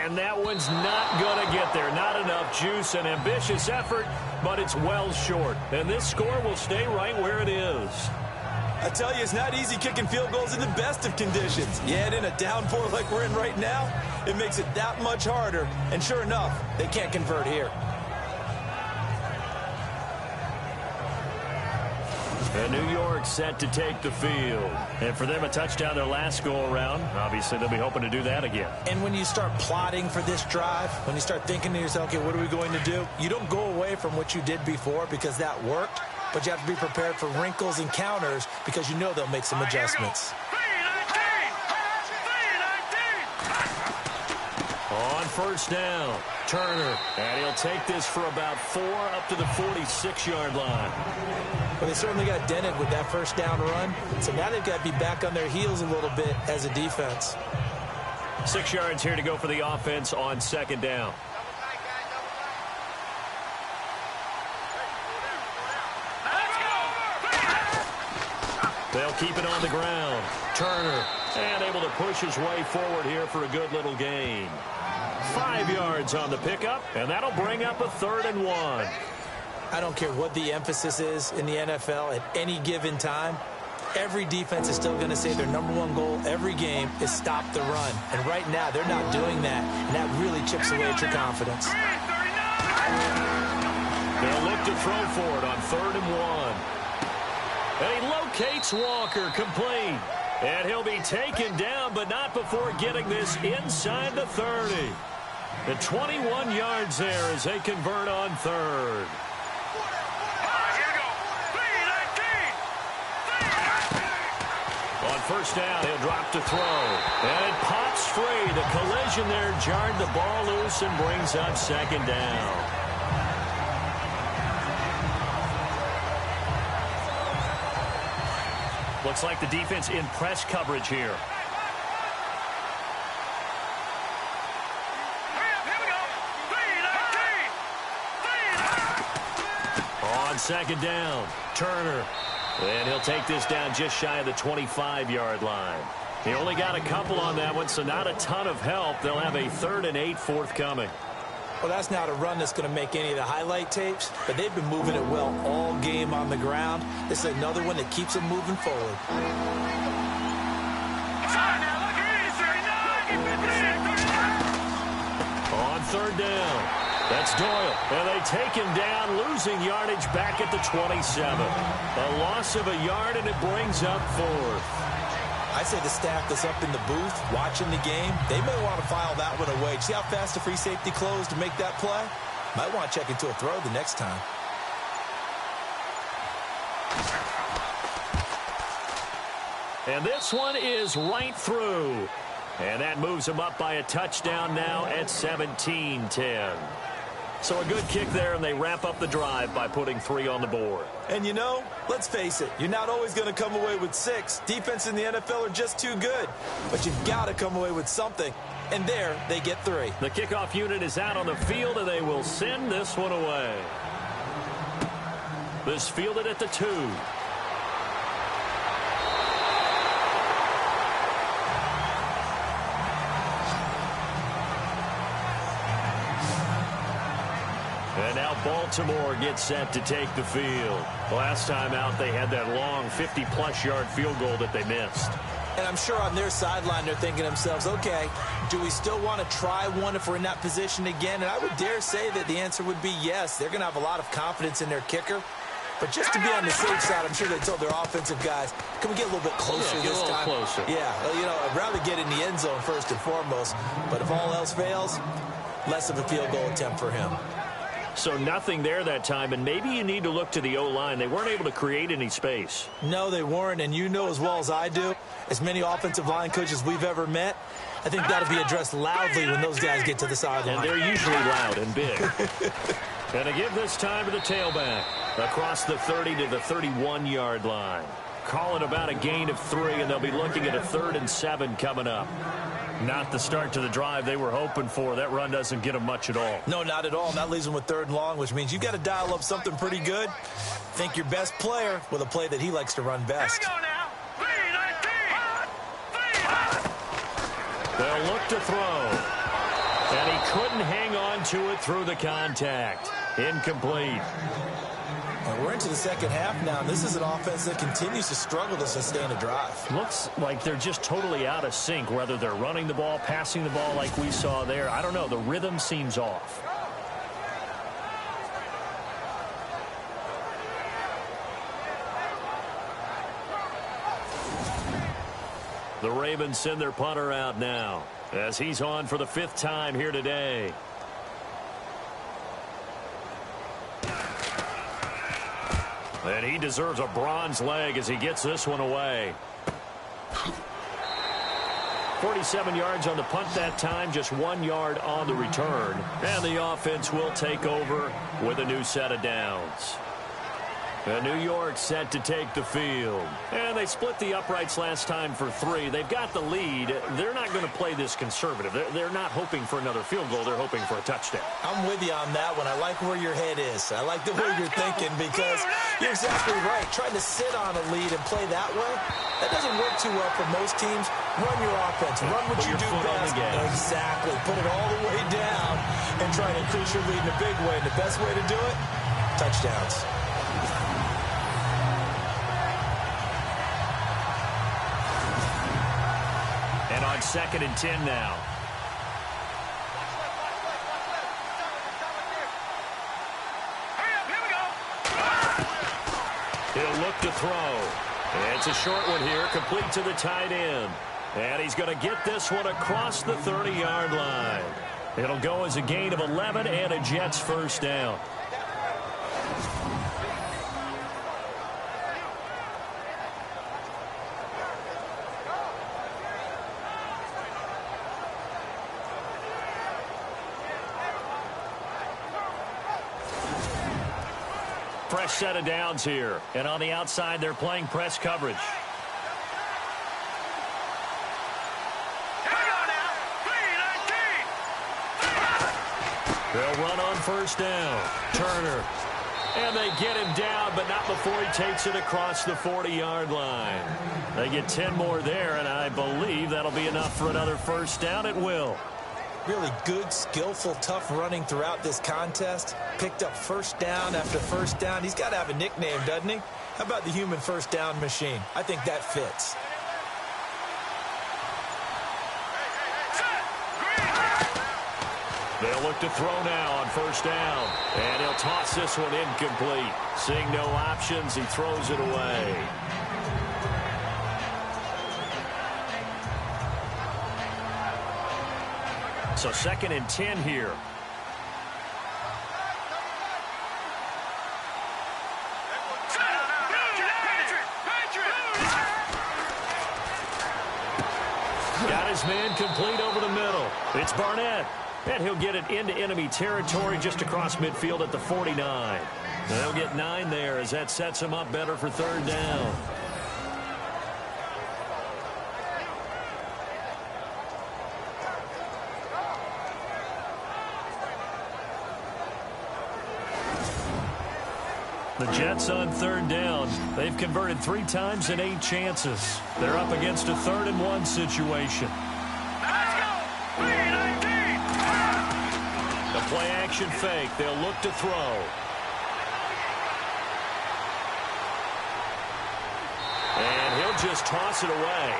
And that one's not going to get there. Not enough juice. An ambitious effort, but it's well short. And this score will stay right where it is. I tell you, it's not easy kicking field goals in the best of conditions. Yet in a downpour like we're in right now, it makes it that much harder. And sure enough, they can't convert here. And New York set to take the field. And for them, a touchdown their last go-around. Obviously, they'll be hoping to do that again. And when you start plotting for this drive, when you start thinking to yourself, okay, what are we going to do? You don't go away from what you did before because that worked. But you have to be prepared for wrinkles and counters because you know they'll make some adjustments. On first down, Turner. And he'll take this for about 4 up to the 46-yard line. Well, they certainly got dented with that first down run. So now they've got to be back on their heels a little bit as a defense. 6 yards here to go for the offense on second down. They'll keep it on the ground. Turner, and able to push his way forward here for a good little gain. 5 yards on the pickup, and that'll bring up a 3rd and 1. I don't care what the emphasis is in the NFL at any given time. Every defense is still going to say their #1 goal every game is stop the run. And right now, they're not doing that, and that really chips away at your confidence. They'll look to throw for it on 3rd and 1. And he locates Walker, complete. And he'll be taken down, but not before getting this inside the 30. The 21 yards there as they convert on 3rd. On first down, he'll drop to throw. And it pops free. The collision there jarred the ball loose and brings up 2nd down. Looks like the defense in press coverage here. On second down, Turner. And he'll take this down just shy of the 25-yard line. He only got a couple on that one, so not a ton of help. They'll have a 3rd and 8 forthcoming. Well, that's not a run that's going to make any of the highlight tapes, but they've been moving it well all game on the ground. This is another one that keeps them moving forward. On 3rd down, that's Doyle. And they take him down, losing yardage back at the 27. A loss of a yard, and it brings up 4th. I say the staff that's up in the booth watching the game, they may want to file that one away. See how fast the free safety closed to make that play? Might want to check into a throw the next time. And this one is right through. And that moves them up by a touchdown now at 17-10. So a good kick there, and they wrap up the drive by putting 3 on the board. And you know, let's face it, you're not always going to come away with 6. Defense in the NFL are just too good. But you've got to come away with something. And there, they get 3. The kickoff unit is out on the field, and they will send this one away. This fielded at the 2. And now Baltimore gets set to take the field. Last time out, they had that long 50-plus yard field goal that they missed. And I'm sure on their sideline, they're thinking to themselves, okay, do we still want to try one if we're in that position again? And I would dare say that the answer would be yes. They're going to have a lot of confidence in their kicker. But just to be on the safe side, I'm sure they told their offensive guys, can we get a little bit closer this time? Closer. Yeah, you know, I'd rather get in the end zone first and foremost. But if all else fails, less of a field goal attempt for him. So nothing there that time, and maybe you need to look to the O-line. They weren't able to create any space. No, they weren't, and you know as well as I do, as many offensive line coaches we've ever met, I think that'll be addressed loudly when those guys get to the sideline. And they're usually loud and big. And to give this time to the tailback, across the 30 to the 31-yard line. Call it about a gain of 3, and they'll be looking at a 3rd and 7 coming up. Not the start to the drive they were hoping for. That run doesn't get them much at all. No, not at all. And that leaves them with 3rd and long, which means you've got to dial up something pretty good. Think your best player with a play that he likes to run best. They'll look to throw. And he couldn't hang on to it through the contact. Incomplete. And we're into the second half now. This is an offense that continues to struggle to sustain a drive. Looks like they're just totally out of sync, whether they're running the ball, passing the ball like we saw there. I don't know. The rhythm seems off. The Ravens send their punter out now as he's on for the 5th time here today. And he deserves a bronze leg as he gets this one away. 47 yards on the punt that time, just 1 yard on the return. And the offense will take over with a new set of downs. And New York set to take the field. And they split the uprights last time for 3. They've got the lead. They're not going to play this conservative. They're not hoping for another field goal. They're hoping for a touchdown. I'm with you on that one. I like where your head is. I like the way you're thinking because you're exactly right. Trying to sit on a lead and play that way, that doesn't work too well for most teams. Run your offense. Run what you do best. Exactly. Put it all the way down and try to increase your lead in a big way. And the best way to do it, touchdowns. And on 2nd and 10 now. He'll look to throw. It's a short one here, complete to the tight end. And he's going to get this one across the 30-yard line. It'll go as a gain of 11 and a Jets first down. Fresh set of downs here. And on the outside, they're playing press coverage. They'll run on first down. Turner. And they get him down, but not before he takes it across the 40-yard line. They get 10 more there, and I believe that'll be enough for another first down. It will. Really good, skillful, tough running throughout this contest. Picked up first down after first down. He's got to have a nickname, doesn't he? How about the human first down machine? I think that fits. They'll look to throw now on first down. And he'll toss this one incomplete. Seeing no options, he throws it away. So 2nd and 10 here. Got his man complete over the middle. It's Barnett. And he'll get it into enemy territory just across midfield at the 49. They'll get 9 there as that sets him up better for 3rd down. The Jets on 3rd down. They've converted 3 times in 8 chances. They're up against a 3rd and 1 situation. Let's go! The play action fake. They'll look to throw. And he'll just toss it away.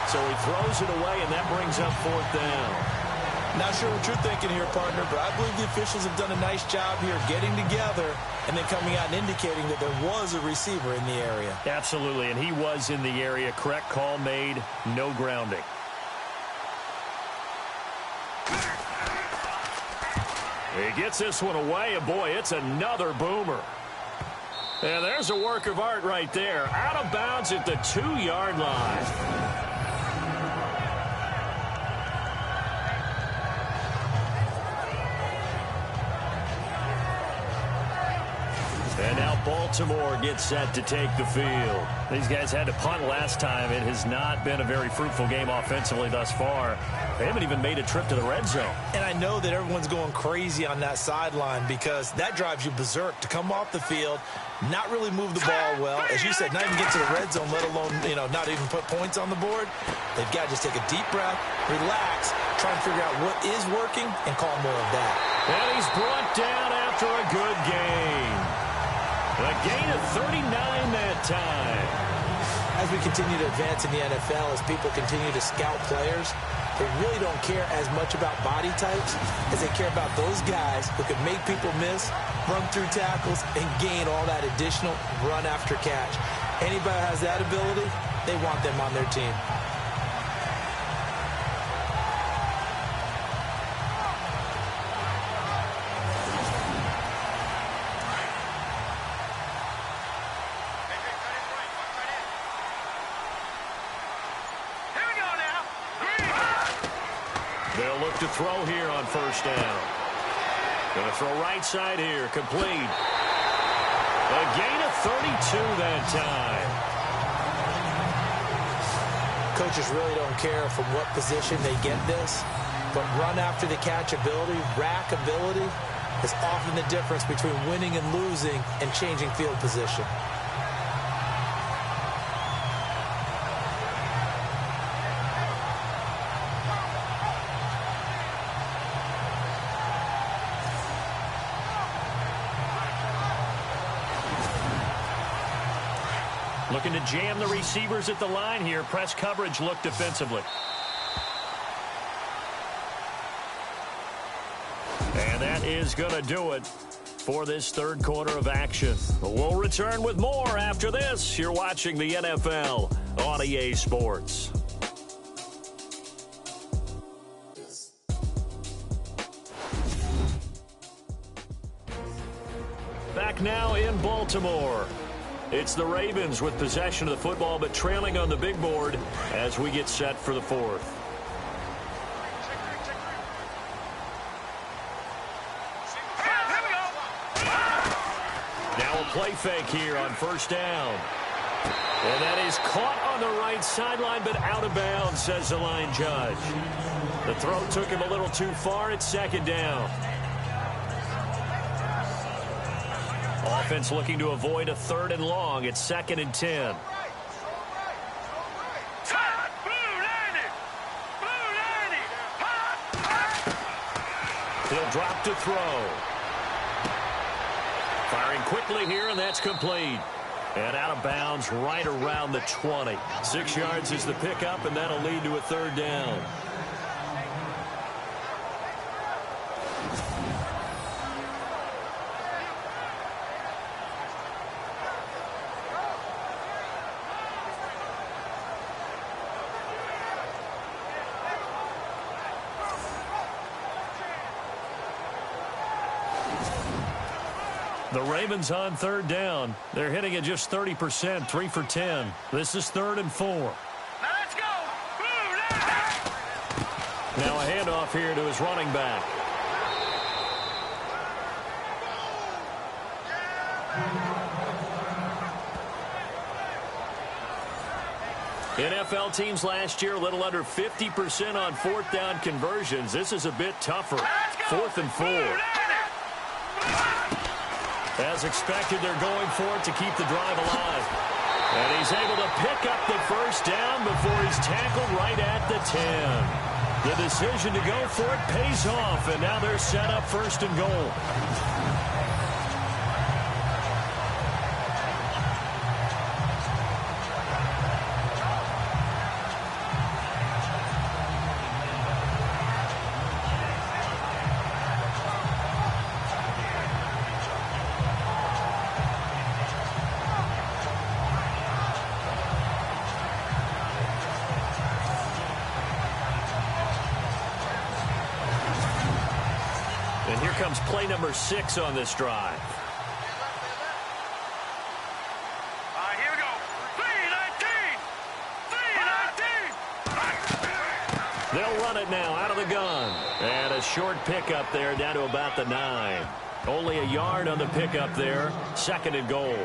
So he throws it away, and that brings up 4th down. Not sure what you're thinking here, partner, but I believe the officials have done a nice job here getting together and then coming out and indicating that there was a receiver in the area. Absolutely, and he was in the area. Correct call made. No grounding. He gets this one away, and boy, it's another boomer. And there's a work of art right there. Out of bounds at the 2-yard line. And now Baltimore gets set to take the field. These guys had to punt last time. It has not been a very fruitful game offensively thus far. They haven't even made a trip to the red zone. And I know that everyone's going crazy on that sideline because that drives you berserk to come off the field, not really move the ball well. As you said, not even get to the red zone, let alone, not even put points on the board. They've got to just take a deep breath, relax, try and figure out what is working, and call more of that. And he's brought down at after a good gain. A gain of 39 that time. As we continue to advance in the NFL, as people continue to scout players, they really don't care as much about body types as they care about those guys who can make people miss, run through tackles, and gain all that additional run after catch. Anybody who has that ability, they want them on their team. They'll look to throw here on first down. Going to throw right side here. Complete. A gain of 32 that time. Coaches really don't care from what position they get this, but run after the catch ability, rack ability, is often the difference between winning and losing and changing field position. Looking to jam the receivers at the line here. Press coverage look defensively. And that is going to do it for this third quarter of action. We'll return with more after this. You're watching the NFL on EA Sports. Back now in Baltimore. It's the Ravens with possession of the football, but trailing on the big board as we get set for the fourth. Now a play fake here on first down. And that is caught on the right sideline, but out of bounds, says the line judge. The throw took him a little too far. It's second down. Offense looking to avoid a third and long. It's 2nd and 10. He'll drop to throw. Firing quickly here, and that's complete. And out of bounds right around the 20. 6 yards is the pickup, and that'll lead to a third down. The Ravens on third down. They're hitting at just 30%, 3 for 10. This is 3rd and 4. Let's go! Now a handoff here to his running back. NFL teams last year a little under 50% on 4th down conversions. This is a bit tougher. 4th and 4. As expected, they're going for it to keep the drive alive. And he's able to pick up the first down before he's tackled right at the 10. The decision to go for it pays off, and now they're set up 1st and goal. And here comes play number 6 on this drive. Here we go. 3-19. They'll run it now out of the gun. And a short pickup there down to about the 9. Only a yard on the pickup there. 2nd and goal.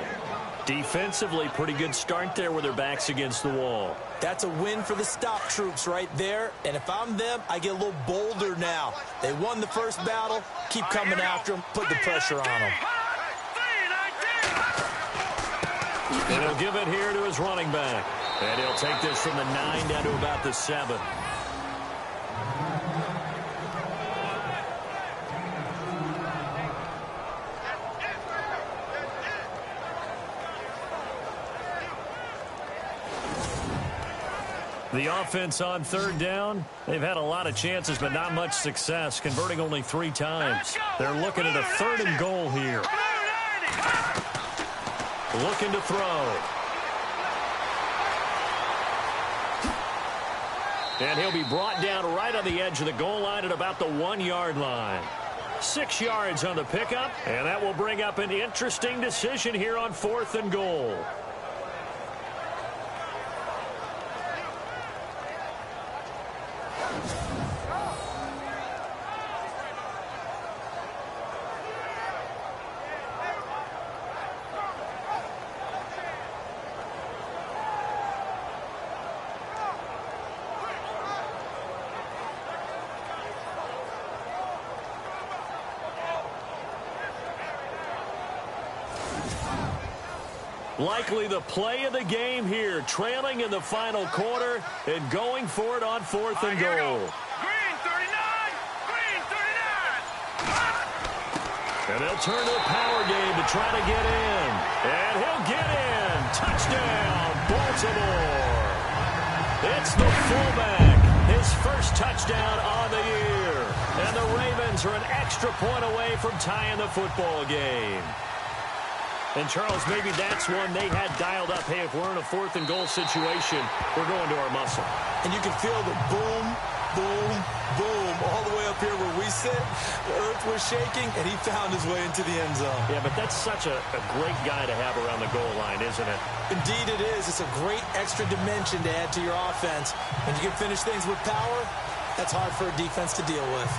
Defensively, pretty good start there with their backs against the wall. That's a win for the stop troops right there. And if I'm them, I get a little bolder now. They won the first battle. Keep coming after them. Put the pressure on them. And he'll give it here to his running back. And he'll take this from the 9 down to about the 7. The offense on third down, they've had a lot of chances, but not much success, converting only 3 times. They're looking at a 3rd and goal here. Looking to throw. And he'll be brought down right on the edge of the goal line at about the 1-yard line. 6 yards on the pickup, and that will bring up an interesting decision here on 4th and goal. Likely the play of the game here, trailing in the final quarter and going for it on 4th and goal. Green 39! Green 39! And they'll turn to the power game to try to get in. And he'll get in. Touchdown, Baltimore. It's the fullback. His first touchdown on the year. And the Ravens are an extra point away from tying the football game. And, Charles, maybe that's one they had dialed up. Hey, if we're in a 4th and goal situation, we're going to our muscle. And you can feel the boom, boom, boom all the way up here where we sit. The earth was shaking, and he found his way into the end zone. Yeah, but that's such a great guy to have around the goal line, isn't it? Indeed it is. It's a great extra dimension to add to your offense. When you can finish things with power, that's hard for a defense to deal with.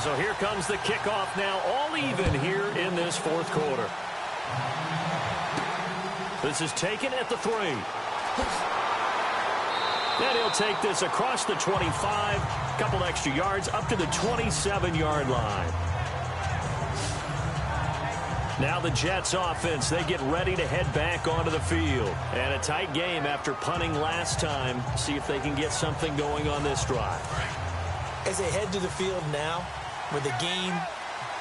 So here comes the kickoff now, all even here in this 4th quarter. This is taken at the 3. Then he'll take this across the 25, a couple extra yards, up to the 27-yard line. Now the Jets offense, they get ready to head back onto the field. And a tight game after punting last time. See if they can get something going on this drive. As they head to the field now, with the game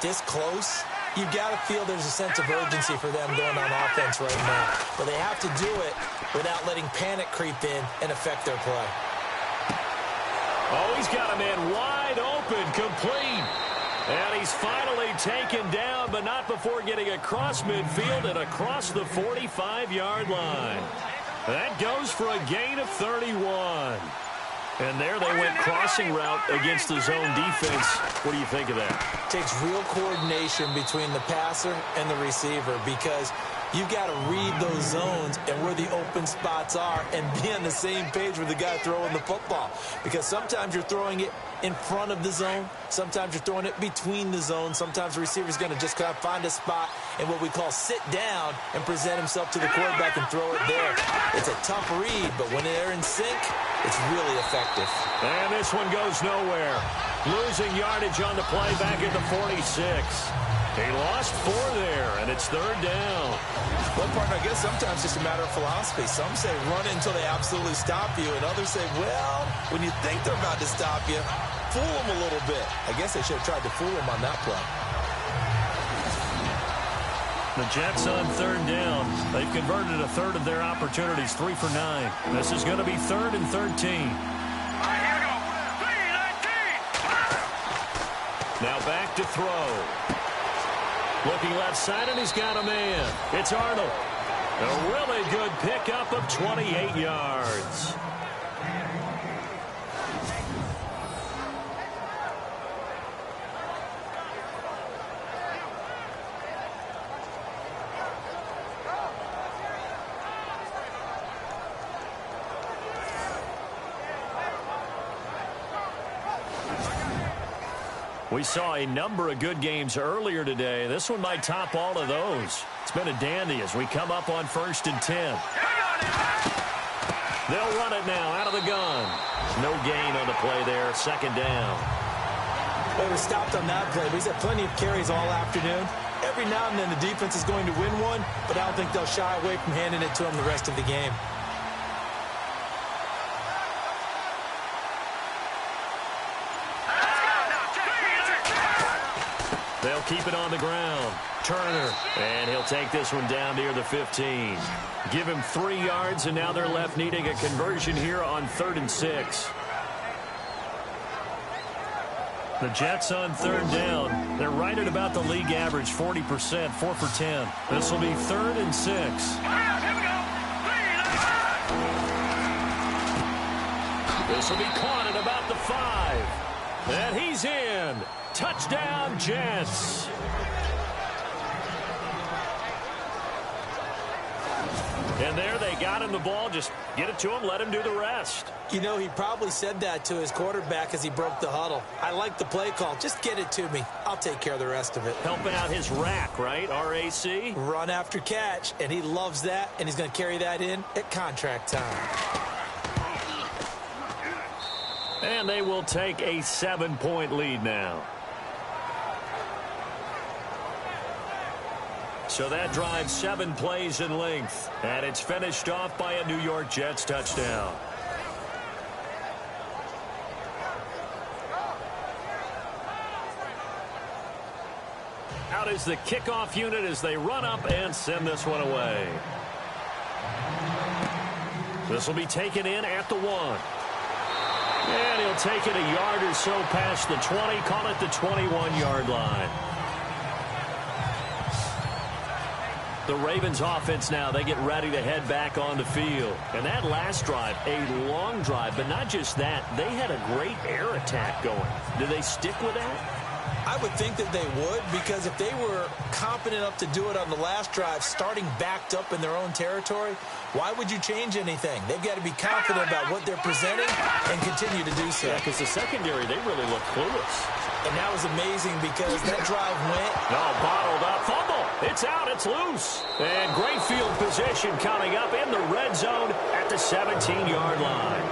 this close, you've got to feel there's a sense of urgency for them going on offense right now. But they have to do it without letting panic creep in and affect their play. Oh, he's got a man wide open, complete. And he's finally taken down, but not before getting across midfield and across the 45-yard line. That goes for a gain of 31. And there they went crossing route against the zone defense. What do you think of that? Takes real coordination between the passer and the receiver because you've got to read those zones and where the open spots are and be on the same page with the guy throwing the football. Because sometimes you're throwing it in front of the zone. Sometimes you're throwing it between the zones. Sometimes the receiver's going to just kind of find a spot and what we call sit down and present himself to the quarterback and throw it there. It's a tough read, but when they're in sync, it's really effective. And this one goes nowhere. Losing yardage on the play back at the 46. He lost 4 there, and it's 3rd down. Well, partner, I guess sometimes it's just a matter of philosophy. Some say run it until they absolutely stop you, and others say, well, when you think they're about to stop you, fool them a little bit. I guess they should have tried to fool them on that play. The Jets on 3rd down. They've converted a 1/3 of their opportunities, 3 for 9. This is going to be 3rd and 13. Now back to throw. Looking left side, and he's got a man. It's Arnold. A really good pickup of 28 yards. We saw a number of good games earlier today. This one might top all of those. It's been a dandy as we come up on 1st and 10. They'll run it now out of the gun. No gain on the play there. 2nd down. They were stopped on that play, but he's had plenty of carries all afternoon. Every now and then the defense is going to win one, but I don't think they'll shy away from handing it to him the rest of the game. They'll They'll keep it on the ground. Turner, and he'll take this one down near the 15. Give him 3 yards, and now they're left needing a conversion here on 3rd and 6. The Jets on 3rd down. They're right at about the league average, 40%, 4 for 10. This will be 3rd and 6. This will be caught at about the 5. And he's in. Touchdown, Jets. And there they got him the ball. Just get it to him, let him do the rest. You know, he probably said that to his quarterback as he broke the huddle. I like the play call. Just get it to me. I'll take care of the rest of it. Helping out his rack, right? RAC? Run after catch, and he loves that, and he's going to carry that in at contract time. And they will take a 7-point lead now. So that drives 7 plays in length. And it's finished off by a New York Jets touchdown. Out is the kickoff unit as they run up and send this one away. This will be taken in at the 1. And he'll take it a yard or so past the 20, call it the 21-yard line. The Ravens offense now, they get ready to head back on the field. And that last drive, a long drive, but not just that, they had a great air attack going. Do they stick with that? I would think that they would, because if they were confident enough to do it on the last drive, starting backed up in their own territory, why would you change anything? They've got to be confident about what they're presenting and continue to do so. Yeah, because the secondary, they really look clueless. And that was amazing because that drive went. No, bottled up. Fumble. It's out. It's loose. And great field position coming up in the red zone at the 17-yard line.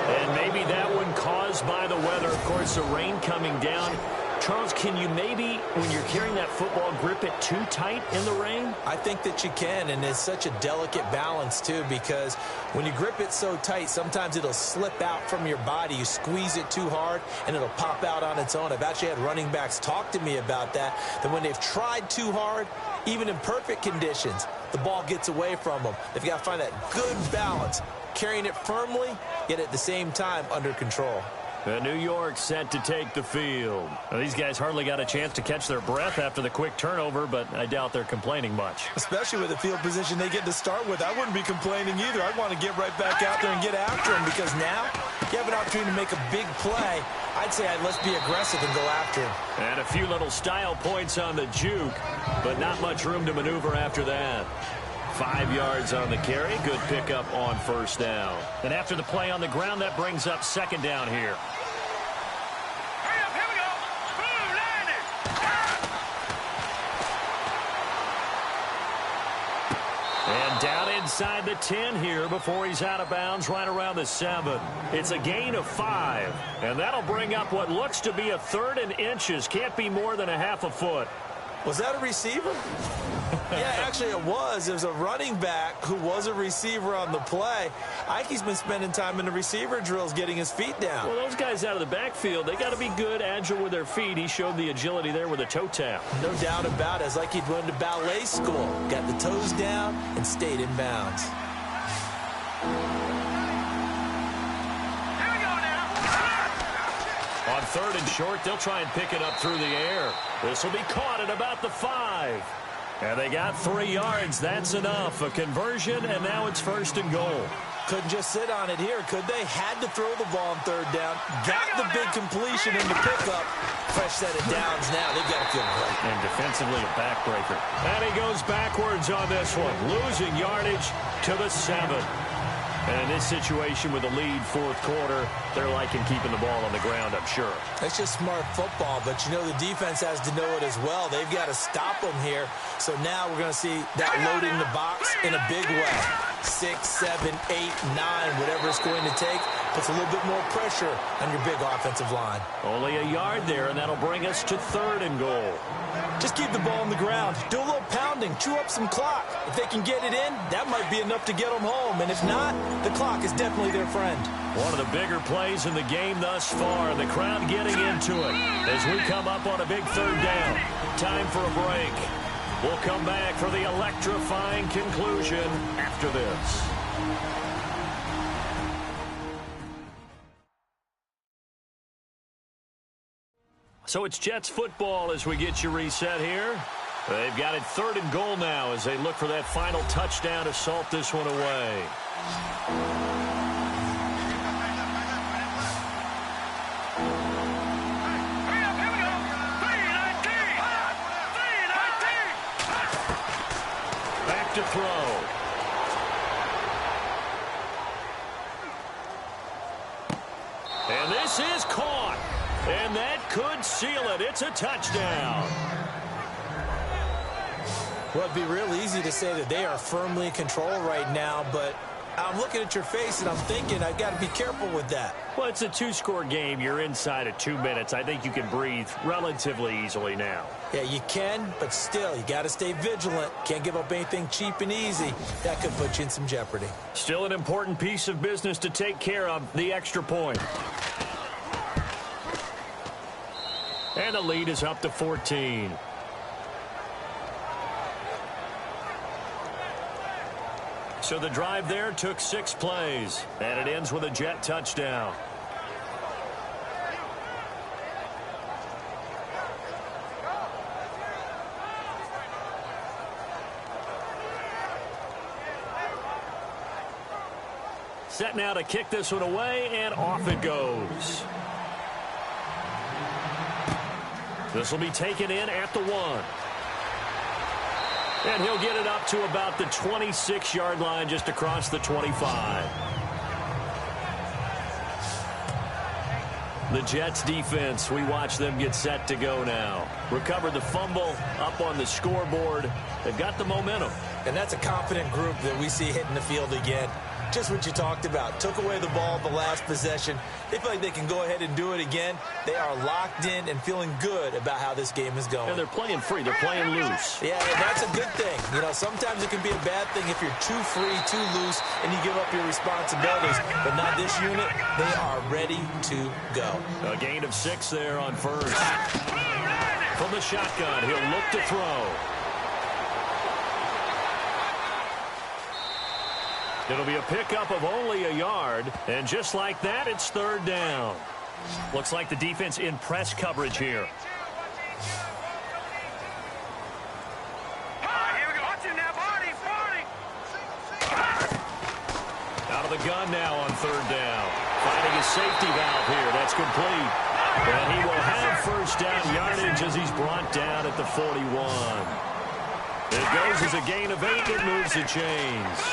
And maybe that one caused by the weather. Of course, the rain coming down. Charles, can you maybe, when you're carrying that football, grip it too tight in the rain? I think that you can, and it's such a delicate balance, too, because when you grip it so tight, sometimes it'll slip out from your body. You squeeze it too hard, and it'll pop out on its own. I've actually had running backs talk to me about that when they've tried too hard, even in perfect conditions, the ball gets away from them. They've got to find that good balance, carrying it firmly, yet at the same time under control. New York set to take the field. Now, these guys hardly got a chance to catch their breath after the quick turnover, but I doubt they're complaining much. Especially with the field position they get to start with. I wouldn't be complaining either. I'd want to get right back out there and get after him, because now you have an opportunity to make a big play. I'd say let's be aggressive and go after him. And a few little style points on the juke, but not much room to maneuver after that. 5 yards on the carry. Good pickup on first down. And after the play on the ground, that brings up second down here. And down inside the 10 here before he's out of bounds, right around the 7. It's a gain of 5. And that'll bring up what looks to be a 3rd and inches. Can't be more than a half a foot. Was that a receiver? Yeah, actually it was. It was a running back who was a receiver on the play. Ike's been spending time in the receiver drills getting his feet down. Well, those guys out of the backfield, they got to be good, agile with their feet. He showed the agility there with a toe tap. No doubt about it. It's like he'd run to ballet school. Got the toes down and stayed in bounds. On 3rd and short, they'll try and pick it up through the air. This will be caught at about the 5. And they got 3 yards. That's enough. A conversion, and now it's 1st and goal. Couldn't just sit on it here, could they? Had to throw the ball on 3rd down. Got the big completion in the pickup. Fresh set of downs now. They've got to feel great. And defensively, a backbreaker. And he goes backwards on this one. Losing yardage to the 7. And in this situation with the lead 4th quarter, they're liking keeping the ball on the ground, I'm sure. It's just smart football, but you know the defense has to know it as well. They've got to stop them here. So now we're going to see that loading the box in a big way. 6, 7, 8, 9, whatever it's going to take, puts a little bit more pressure on your big offensive line. Only a yard there, and that'll bring us to 3rd and goal. Just keep the ball on the ground. Do a little pound pounding, chew up some clock. If they can get it in, that might be enough to get them home. And if not, the clock is definitely their friend. One of the bigger plays in the game thus far. The crowd getting into it as we come up on a big third down. Time for a break. We'll come back for the electrifying conclusion after this. So it's Jets football as we get you reset here. They've got it 3rd and goal now as they look for that final touchdown to salt this one away. Back to throw. And this is caught. And that could seal it. It's a touchdown. Well, it'd be real easy to say that they are firmly in control right now, but I'm looking at your face and I'm thinking I've got to be careful with that. Well, it's a 2-score game. You're inside of 2 minutes. I think you can breathe relatively easily now. Yeah, you can, but still, you got to stay vigilant. Can't give up anything cheap and easy. That could put you in some jeopardy. Still an important piece of business to take care of, the extra point. And the lead is up to 14. So the drive there took 6 plays, and it ends with a Jet touchdown. Set now to kick this one away, and off it goes. This will be taken in at the 1. And he'll get it up to about the 26-yard line just across the 25. The Jets defense, we watch them get set to go now. Recovered the fumble, up on the scoreboard. They've got the momentum. And that's a confident group that we see hitting the field again. Just what you talked about. Took away the ball the last possession. They feel like they can go ahead and do it again. They are locked in and feeling good about how this game is going. And they're playing free. They're playing loose. Yeah, that's a good thing. You know, sometimes it can be a bad thing if you're too free, too loose, and you give up your responsibilities. But not this unit. They are ready to go. A gain of 6 there on first. From the shotgun, he'll look to throw. It'll be a pickup of only a yard, and just like that, it's 3rd down. Looks like the defense in press coverage here. Out of the gun now on 3rd down. Finding his safety valve here. That's complete. And he will have first down yardage as he's brought down at the 41. It goes as a gain of 8. It moves the chains.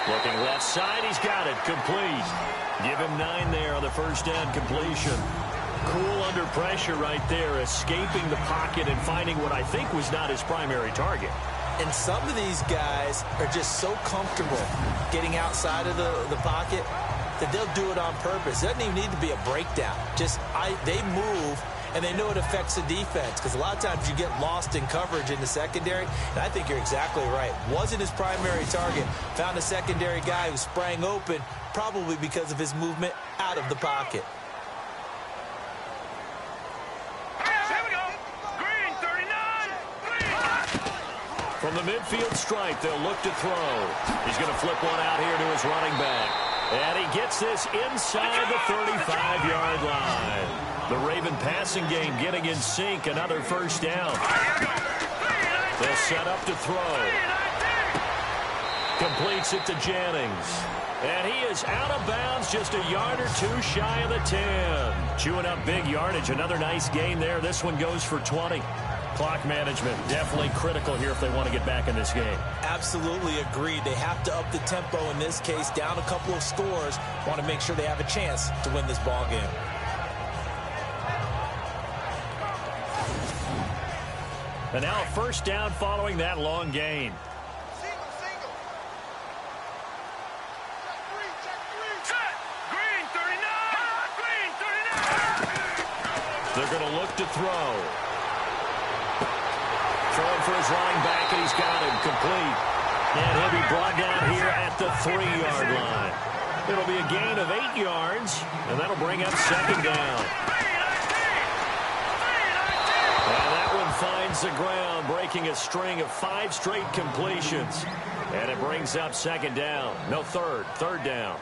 Looking left side, he's got it, complete. Give him 9 there on the first down completion. Cool under pressure right there, escaping the pocket and finding what I think was not his primary target. And some of these guys are just so comfortable getting outside of the pocket that they'll do it on purpose. It doesn't even need to be a breakdown. Just they move, and they know it affects the defense because a lot of times you get lost in coverage in the secondary, and I think you're exactly right. Wasn't his primary target. Found a secondary guy who sprang open, probably because of his movement out of the pocket. From the midfield stripe, they'll look to throw. He's going to flip one out here to his running back. And he gets this inside the 35-yard line. The Raven passing game getting in sync. Another first down. They'll set up to throw. Completes it to Jennings. And he is out of bounds just a yard or 2 shy of the 10. Chewing up big yardage. Another nice gain there. This one goes for 20. Clock management definitely critical here if they want to get back in this game. Absolutely agreed. They have to up the tempo in this case. Down a couple of scores. Want to make sure they have a chance to win this ball game. And now a first down following that long gain. They're going to look to throw. throwing for his running back, and he's got him complete. And he'll be brought down here at the 3-yard line. It'll be a gain of 8 yards, and that'll bring up second down. And that one finds the ground, breaking a string of 5 straight completions. And it brings up second down. No, third down.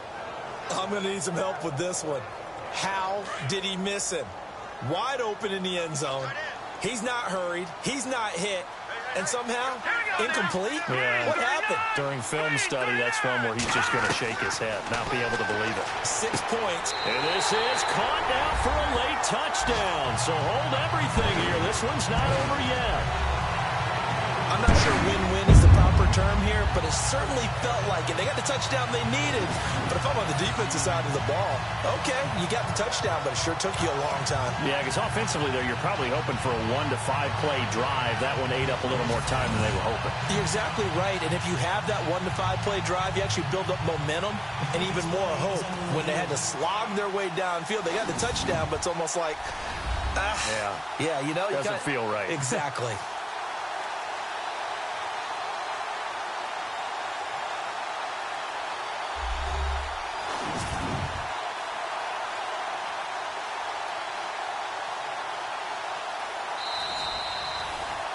I'm going to need some help with this one. How did he miss him? Wide open in the end zone. He's not hurried. He's not hit. And somehow, incomplete? Yeah. What happened? During film study, that's one where he's just going to shake his head, not be able to believe it. 6 points. And this is caught now for a late touchdown. So hold everything here. This one's not over yet. I'm not sure win-win is the proper term here, but it certainly felt like it. They got the touchdown they needed. But if I'm on the defensive side of the ball, okay, you got the touchdown, but it sure took you a long time. Yeah, because offensively there, you're probably hoping for a 1 to 5 play drive. That one ate up a little more time than they were hoping. You're exactly right, and if you have that 1 to 5 play drive, you actually build up momentum and even more hope. When they had to slog their way downfield, they got the touchdown, but it's almost like, yeah, you know, doesn't feel right. Exactly.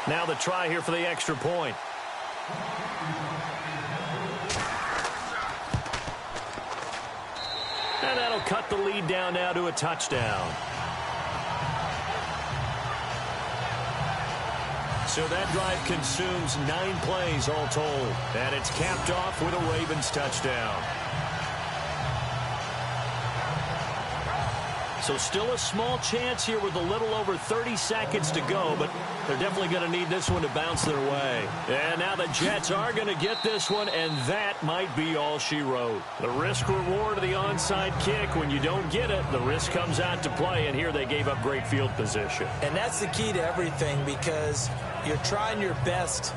Now the try here for the extra point. And that'll cut the lead down now to a touchdown. So that drive consumes 9 plays all told. And it's capped off with a Ravens touchdown. So still a small chance here with a little over 30 seconds to go, but they're definitely going to need this one to bounce their way. And now the Jets are going to get this one, and that might be all she wrote. The risk-reward of the onside kick, when you don't get it, the risk comes out to play, and here they gave up great field position. And that's the key to everything, because you're trying your best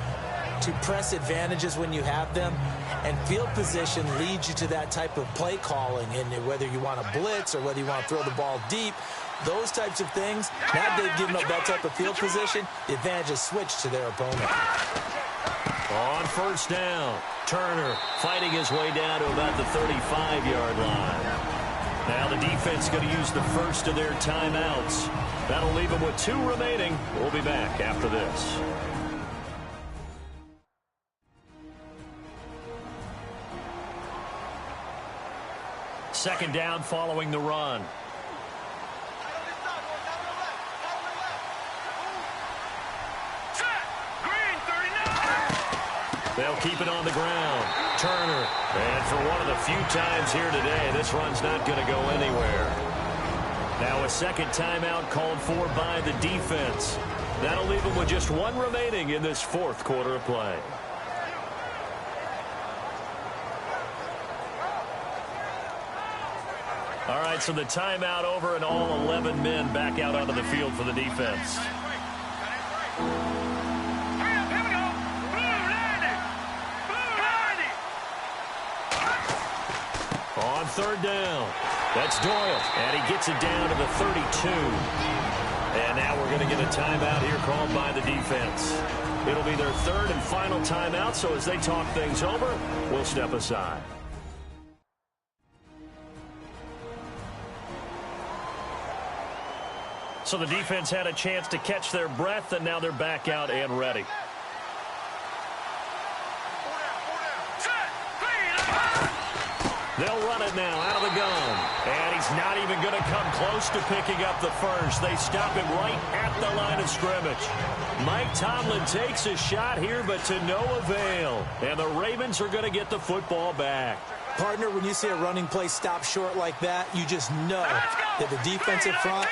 to press advantages when you have them, and field position leads you to that type of play calling. And whether you want to blitz or whether you want to throw the ball deep, those types of things, now they've given up that type of field position, the advantage is switched to their opponent. On first down, Turner fighting his way down to about the 35-yard line. Now the defense going to use the first of their timeouts. That'll leave them with 2 remaining. We'll be back after this. Second down following the run. They'll keep it on the ground. Turner. And for one of the few times here today, this run's not going to go anywhere. Now a second timeout called for by the defense. That'll leave them with just 1 remaining in this 4th quarter of play. All right, so the timeout over and all 11 men back out onto the field for the defense. On third down, that's Doyle, and he gets it down to the 32. And now we're going to get a timeout here called by the defense. It'll be their 3rd and final timeout, so as they talk things over, we'll step aside. So the defense had a chance to catch their breath, and now they're back out and ready. They'll run it now out of the gun. And he's not even going to come close to picking up the first. They stop him right at the line of scrimmage. Mike Tomlin takes a shot here, but to no avail. And the Ravens are going to get the football back. Partner, when you see a running play stop short like that, you just know that the defensive front,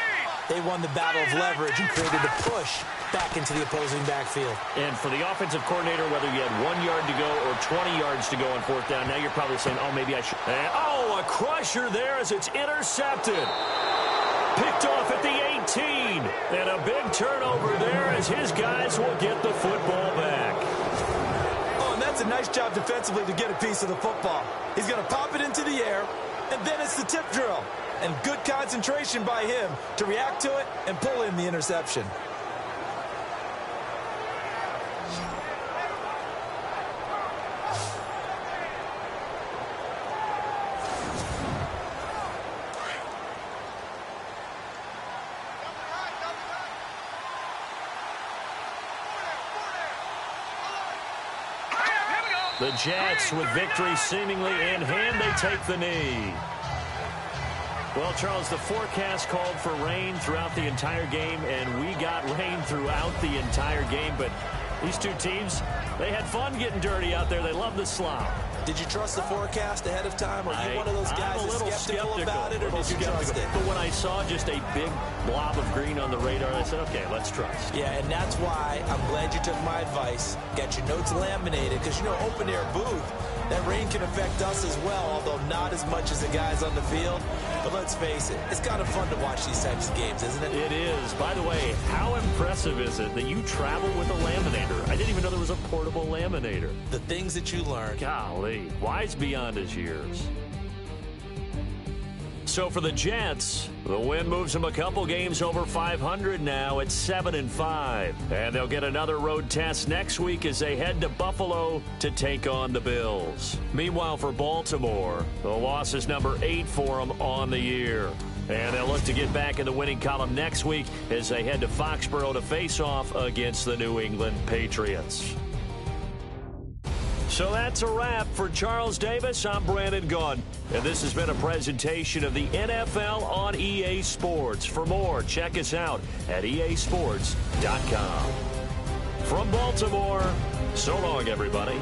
they won the battle of leverage and created the push back into the opposing backfield. And for the offensive coordinator, whether you had 1 yard to go or 20 yards to go on 4th down, now you're probably saying, oh, maybe I should. And, a crusher there as it's intercepted. Picked off at the 18. And a big turnover there as his guys will get the football back. Oh, and that's a nice job defensively to get a piece of the football. He's going to pop it into the air, and then it's the tip drill. And good concentration by him to react to it and pull in the interception. The Jets, with victory seemingly in hand, they take the knee. Well, Charles, the forecast called for rain throughout the entire game, and we got rain throughout the entire game. But these two teams, they had fun getting dirty out there. They love the slop. Did you trust the forecast ahead of time? Are you one of those guys that's skeptical about it, or did you trust it? But when I saw just a big blob of green on the radar, I said, okay, let's trust. Yeah, and that's why I'm glad you took my advice. Got your notes laminated, because, you know, open-air booth, that rain can affect us as well, although not as much as the guys on the field. But let's face it, it's kind of fun to watch these types of games, isn't it? It is. By the way, how impressive is it that you travel with a laminator? I didn't even know there was a portable laminator. The things that you learn. Golly, wise beyond his years. So for the Jets, the win moves them a couple games over 500 now at 7-5. And they'll get another road test next week as they head to Buffalo to take on the Bills. Meanwhile, for Baltimore, the loss is number 8 for them on the year. And they'll look to get back in the winning column next week as they head to Foxborough to face off against the New England Patriots. So that's a wrap. For Charles Davis, I'm Brandon Gaudin, and this has been a presentation of the NFL on EA Sports. For more, check us out at easports.com. From Baltimore, so long, everybody.